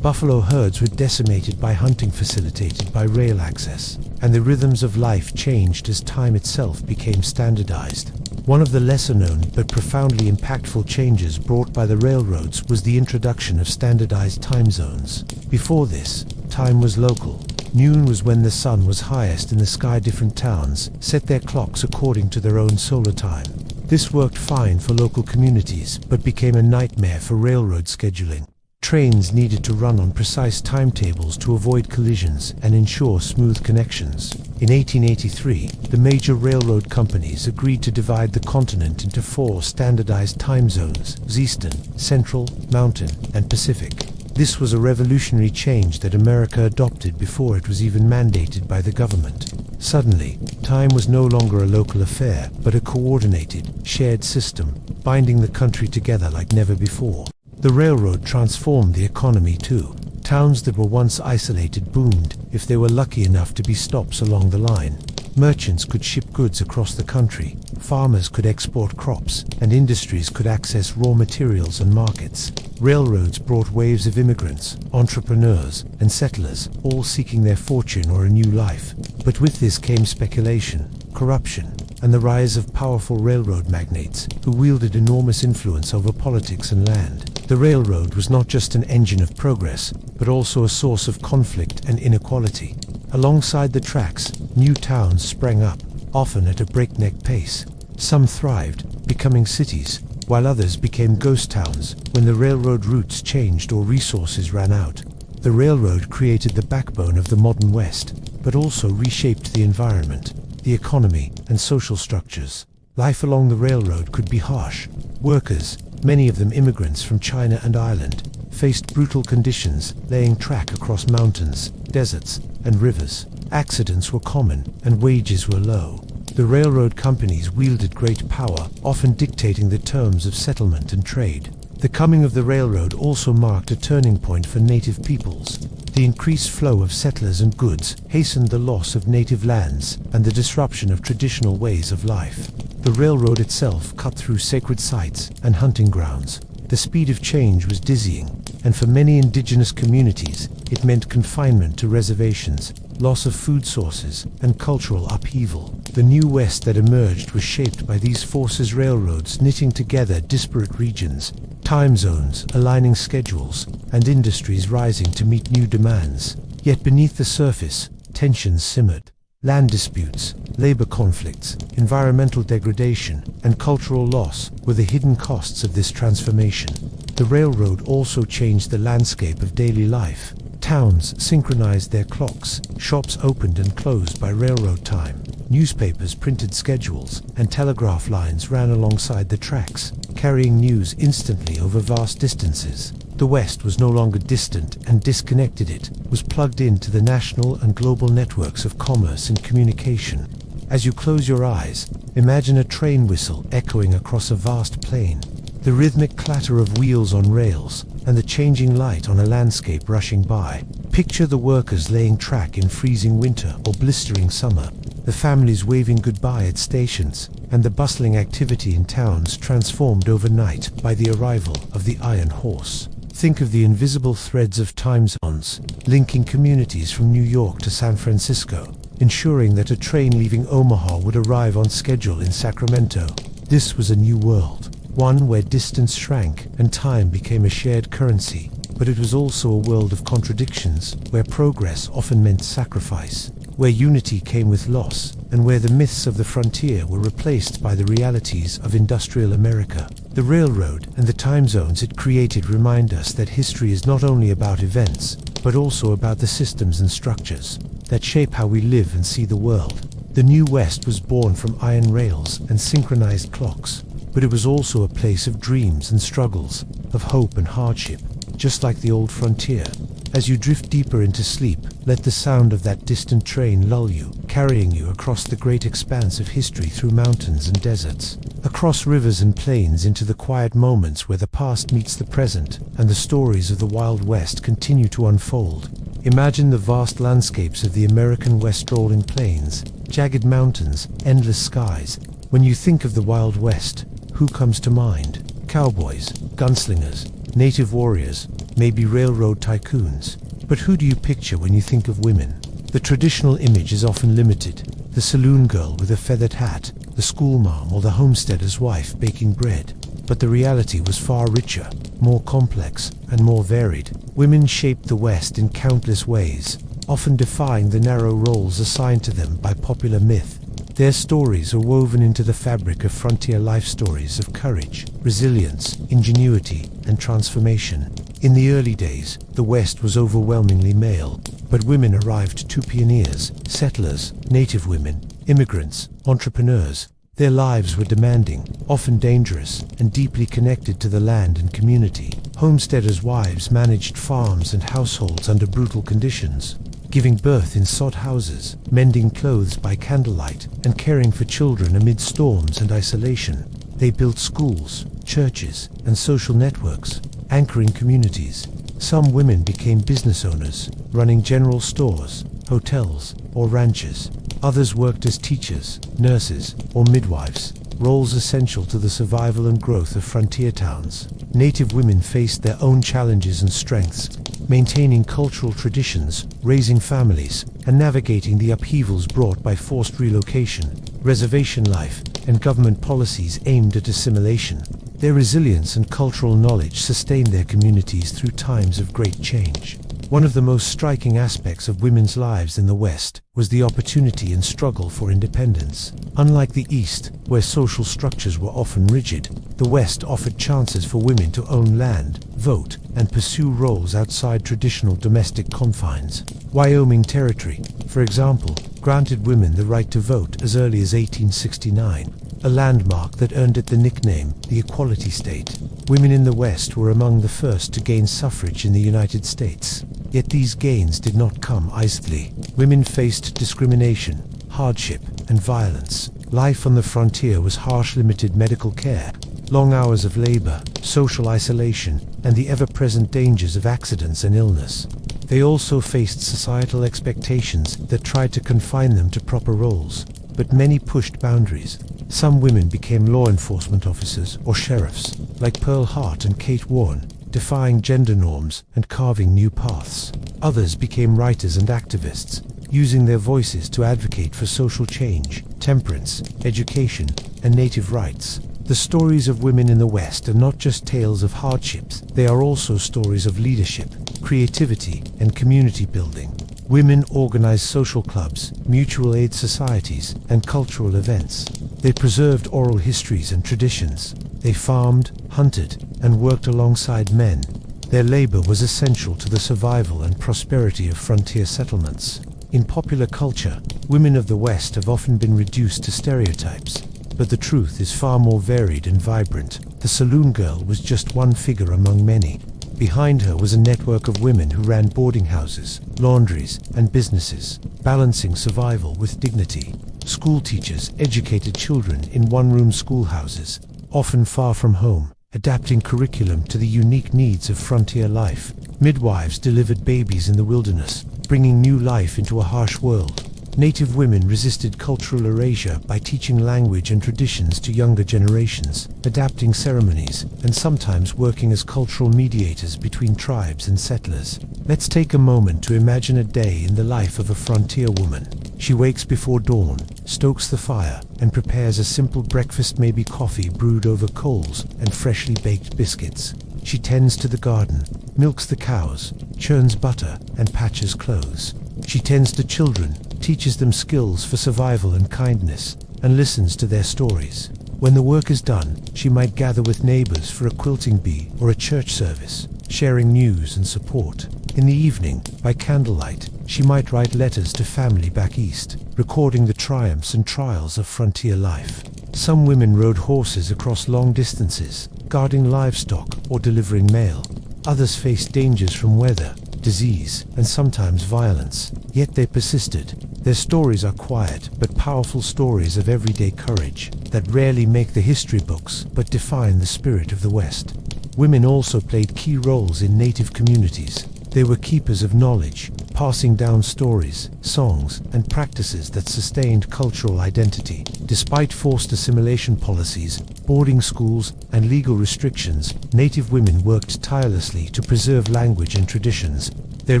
Buffalo herds were decimated by hunting facilitated by rail access, and the rhythms of life changed as time itself became standardized. One of the lesser-known but profoundly impactful changes brought by the railroads was the introduction of standardized time zones. Before this, time was local. Noon was when the sun was highest in the sky. Different towns set their clocks according to their own solar time. This worked fine for local communities, but became a nightmare for railroad scheduling. Trains needed to run on precise timetables to avoid collisions and ensure smooth connections. In 1883, the major railroad companies agreed to divide the continent into 4 standardized time zones: Eastern, Central, Mountain, and Pacific. This was a revolutionary change that America adopted before it was even mandated by the government. Suddenly, time was no longer a local affair, but a coordinated, shared system, binding the country together like never before. The railroad transformed the economy too. Towns that were once isolated boomed if they were lucky enough to be stops along the line. Merchants could ship goods across the country, farmers could export crops, and industries could access raw materials and markets. Railroads brought waves of immigrants, entrepreneurs, and settlers, all seeking their fortune or a new life. But with this came speculation, corruption, and the rise of powerful railroad magnates who wielded enormous influence over politics and land. The railroad was not just an engine of progress, but also a source of conflict and inequality. Alongside the tracks, new towns sprang up, often at a breakneck pace. Some thrived, becoming cities, while others became ghost towns when the railroad routes changed or resources ran out. The railroad created the backbone of the modern West, but also reshaped the environment, the economy, and social structures. Life along the railroad could be harsh. Workers, many of them immigrants from China and Ireland, faced brutal conditions, laying track across mountains, deserts, and rivers. Accidents were common, and wages were low. The railroad companies wielded great power, often dictating the terms of settlement and trade. The coming of the railroad also marked a turning point for native peoples. The increased flow of settlers and goods hastened the loss of native lands and the disruption of traditional ways of life. The railroad itself cut through sacred sites and hunting grounds. The speed of change was dizzying, and for many indigenous communities, it meant confinement to reservations, loss of food sources, and cultural upheaval. The new West that emerged was shaped by these forces: railroads knitting together disparate regions, time zones aligning schedules, and industries rising to meet new demands. Yet beneath the surface, tensions simmered. Land disputes, labor conflicts, environmental degradation, and cultural loss were the hidden costs of this transformation. The railroad also changed the landscape of daily life. Towns synchronized their clocks, shops opened and closed by railroad time, newspapers printed schedules, and telegraph lines ran alongside the tracks, carrying news instantly over vast distances. The West was no longer distant and disconnected, it was plugged into the national and global networks of commerce and communication. As you close your eyes, imagine a train whistle echoing across a vast plain, the rhythmic clatter of wheels on rails, and the changing light on a landscape rushing by. Picture the workers laying track in freezing winter or blistering summer, the families waving goodbye at stations, and the bustling activity in towns transformed overnight by the arrival of the Iron Horse. Think of the invisible threads of time zones, linking communities from New York to San Francisco, ensuring that a train leaving Omaha would arrive on schedule in Sacramento. This was a new world, one where distance shrank and time became a shared currency. But it was also a world of contradictions, where progress often meant sacrifice, where unity came with loss, and where the myths of the frontier were replaced by the realities of industrial America. The railroad and the time zones it created remind us that history is not only about events, but also about the systems and structures that shape how we live and see the world. The New West was born from iron rails and synchronized clocks, but it was also a place of dreams and struggles, of hope and hardship. Just like the old frontier. As you drift deeper into sleep, let the sound of that distant train lull you, carrying you across the great expanse of history through mountains and deserts, across rivers and plains into the quiet moments where the past meets the present, and the stories of the Wild West continue to unfold. Imagine the vast landscapes of the American West, rolling plains, jagged mountains, endless skies. When you think of the Wild West, who comes to mind? Cowboys, gunslingers, native warriors, maybe railroad tycoons. But who do you picture when you think of women? The traditional image is often limited. The saloon girl with a feathered hat, the school mom, or the homesteader's wife baking bread. But the reality was far richer, more complex, and more varied. Women shaped the West in countless ways, often defying the narrow roles assigned to them by popular myth. Their stories are woven into the fabric of frontier life, stories of courage, resilience, ingenuity, and transformation. In the early days, the West was overwhelmingly male, but women arrived too: pioneers, settlers, native women, immigrants, entrepreneurs. Their lives were demanding, often dangerous, and deeply connected to the land and community. Homesteaders' wives managed farms and households under brutal conditions, giving birth in sod houses, mending clothes by candlelight, and caring for children amid storms and isolation. They built schools, churches, and social networks, anchoring communities. Some women became business owners, running general stores, hotels, or ranches. Others worked as teachers, nurses, or midwives, roles essential to the survival and growth of frontier towns. Native women faced their own challenges and strengths, maintaining cultural traditions, raising families, and navigating the upheavals brought by forced relocation, reservation life, and government policies aimed at assimilation. Their resilience and cultural knowledge sustained their communities through times of great change. One of the most striking aspects of women's lives in the West was the opportunity and struggle for independence. Unlike the East, where social structures were often rigid, the West offered chances for women to own land, vote, and pursue roles outside traditional domestic confines. Wyoming Territory, for example, granted women the right to vote as early as 1869, a landmark that earned it the nickname the Equality State. Women in the West were among the first to gain suffrage in the United States. Yet these gains did not come easily. Women faced discrimination, hardship, and violence. Life on the frontier was harsh: limited medical care, long hours of labor, social isolation, and the ever-present dangers of accidents and illness. They also faced societal expectations that tried to confine them to proper roles, but many pushed boundaries. Some women became law enforcement officers or sheriffs, like Pearl Hart and Kate Warren, defying gender norms and carving new paths. Others became writers and activists, using their voices to advocate for social change, temperance, education, and native rights. The stories of women in the West are not just tales of hardships, they are also stories of leadership, creativity, and community building. Women organized social clubs, mutual aid societies, and cultural events. They preserved oral histories and traditions. They farmed, hunted, and worked alongside men. Their labor was essential to the survival and prosperity of frontier settlements. In popular culture, women of the West have often been reduced to stereotypes, but the truth is far more varied and vibrant. The saloon girl was just one figure among many. Behind her was a network of women who ran boarding houses, laundries, and businesses, balancing survival with dignity. School teachers educated children in one-room schoolhouses, often far from home, adapting curriculum to the unique needs of frontier life. Midwives delivered babies in the wilderness, bringing new life into a harsh world. native women resisted cultural erasure by teaching language and traditions to younger generations, adapting ceremonies, and sometimes working as cultural mediators between tribes and settlers. Let's take a moment to imagine a day in the life of a frontier woman. She wakes before dawn, stokes the fire, and prepares a simple breakfast, maybe coffee brewed over coals and freshly baked biscuits. She tends to the garden, milks the cows, churns butter, and patches clothes. She tends to children, teaches them skills for survival and kindness, and listens to their stories. When the work is done, she might gather with neighbors for a quilting bee or a church service, sharing news and support. In the evening, by candlelight, she might write letters to family back east, recording the triumphs and trials of frontier life. Some women rode horses across long distances, guarding livestock or delivering mail. Others faced dangers from weather, disease, and sometimes violence, yet they persisted. Their stories are quiet but powerful stories of everyday courage that rarely make the history books but define the spirit of the West. Women also played key roles in native communities. They were keepers of knowledge, passing down stories, songs, and practices that sustained cultural identity. Despite forced assimilation policies, boarding schools, and legal restrictions, native women worked tirelessly to preserve language and traditions. Their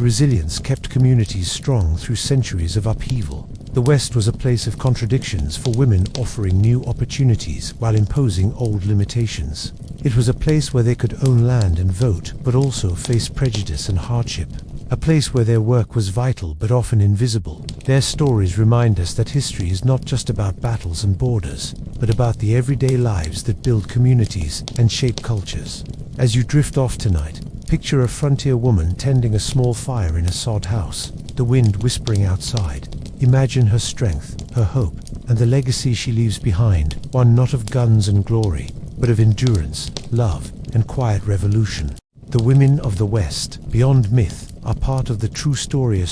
resilience kept communities strong through centuries of upheaval. The West was a place of contradictions for women, offering new opportunities while imposing old limitations. It was a place where they could own land and vote, but also face prejudice and hardship. A place where their work was vital but often invisible. Their stories remind us that history is not just about battles and borders, but about the everyday lives that build communities and shape cultures. As you drift off tonight, picture a frontier woman tending a small fire in a sod house, the wind whispering outside. Imagine her strength, her hope, and the legacy she leaves behind, one not of guns and glory, but of endurance, love, and quiet revolution. The women of the West, beyond myth, are part of the true story,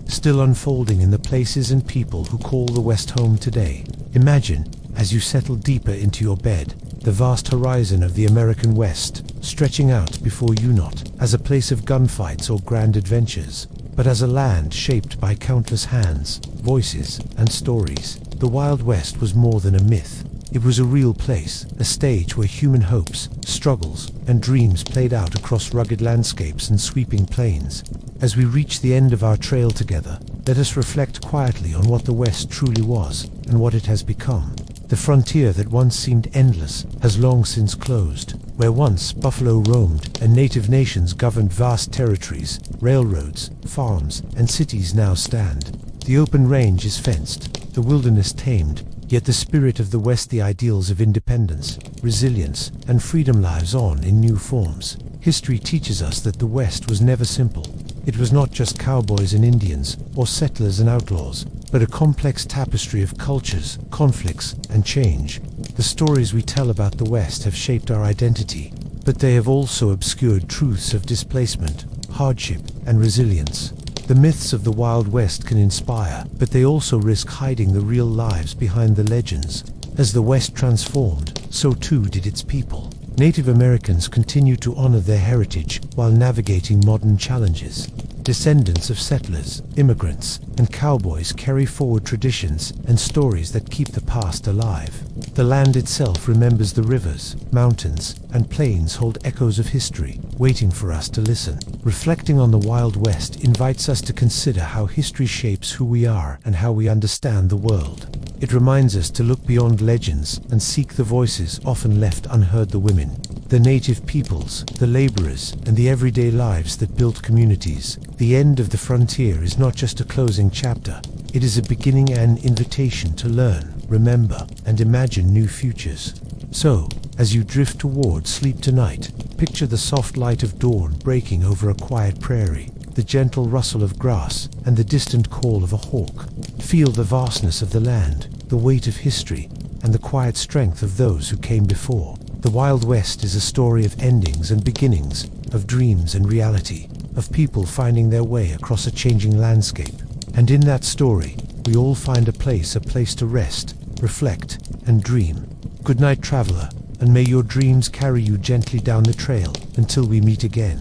still unfolding in the places and people who call the West home today. Imagine, as you settle deeper into your bed, the vast horizon of the American West, stretching out before you, not as a place of gunfights or grand adventures, but as a land shaped by countless hands, voices, and stories. The Wild West was more than a myth. It was a real place, a stage where human hopes, struggles, and dreams played out across rugged landscapes and sweeping plains. As we reach the end of our trail together, let us reflect quietly on what the West truly was and what it has become. The frontier that once seemed endless has long since closed. Where once buffalo roamed and native nations governed vast territories, railroads, farms, and cities now stand. The open range is fenced, the wilderness tamed, yet the spirit of the West, the ideals of independence, resilience, and freedom lives on in new forms. History teaches us that the West was never simple. It was not just cowboys and Indians, or settlers and outlaws, but a complex tapestry of cultures, conflicts, and change. The stories we tell about the West have shaped our identity, but they have also obscured truths of displacement, hardship, and resilience. The myths of the Wild West can inspire, but they also risk hiding the real lives behind the legends. As the West transformed, so too did its people. Native Americans continue to honor their heritage while navigating modern challenges. Descendants of settlers, immigrants, and cowboys carry forward traditions and stories that keep the past alive. The land itself remembers. The rivers, mountains, and plains hold echoes of history, waiting for us to listen. Reflecting on the Wild West invites us to consider how history shapes who we are and how we understand the world. It reminds us to look beyond legends and seek the voices often left unheard: the women, the native peoples, the laborers, and the everyday lives that built communities. The end of the frontier is not just a closing chapter. It is a beginning, an invitation to learn, remember, and imagine new futures. So, as you drift toward sleep tonight, picture the soft light of dawn breaking over a quiet prairie, the gentle rustle of grass, and the distant call of a hawk. Feel the vastness of the land, the weight of history, and the quiet strength of those who came before. The Wild West is a story of endings and beginnings, of dreams and reality, of people finding their way across a changing landscape. And in that story, we all find a place to rest, reflect, and dream. Good night, traveler, and may your dreams carry you gently down the trail until we meet again.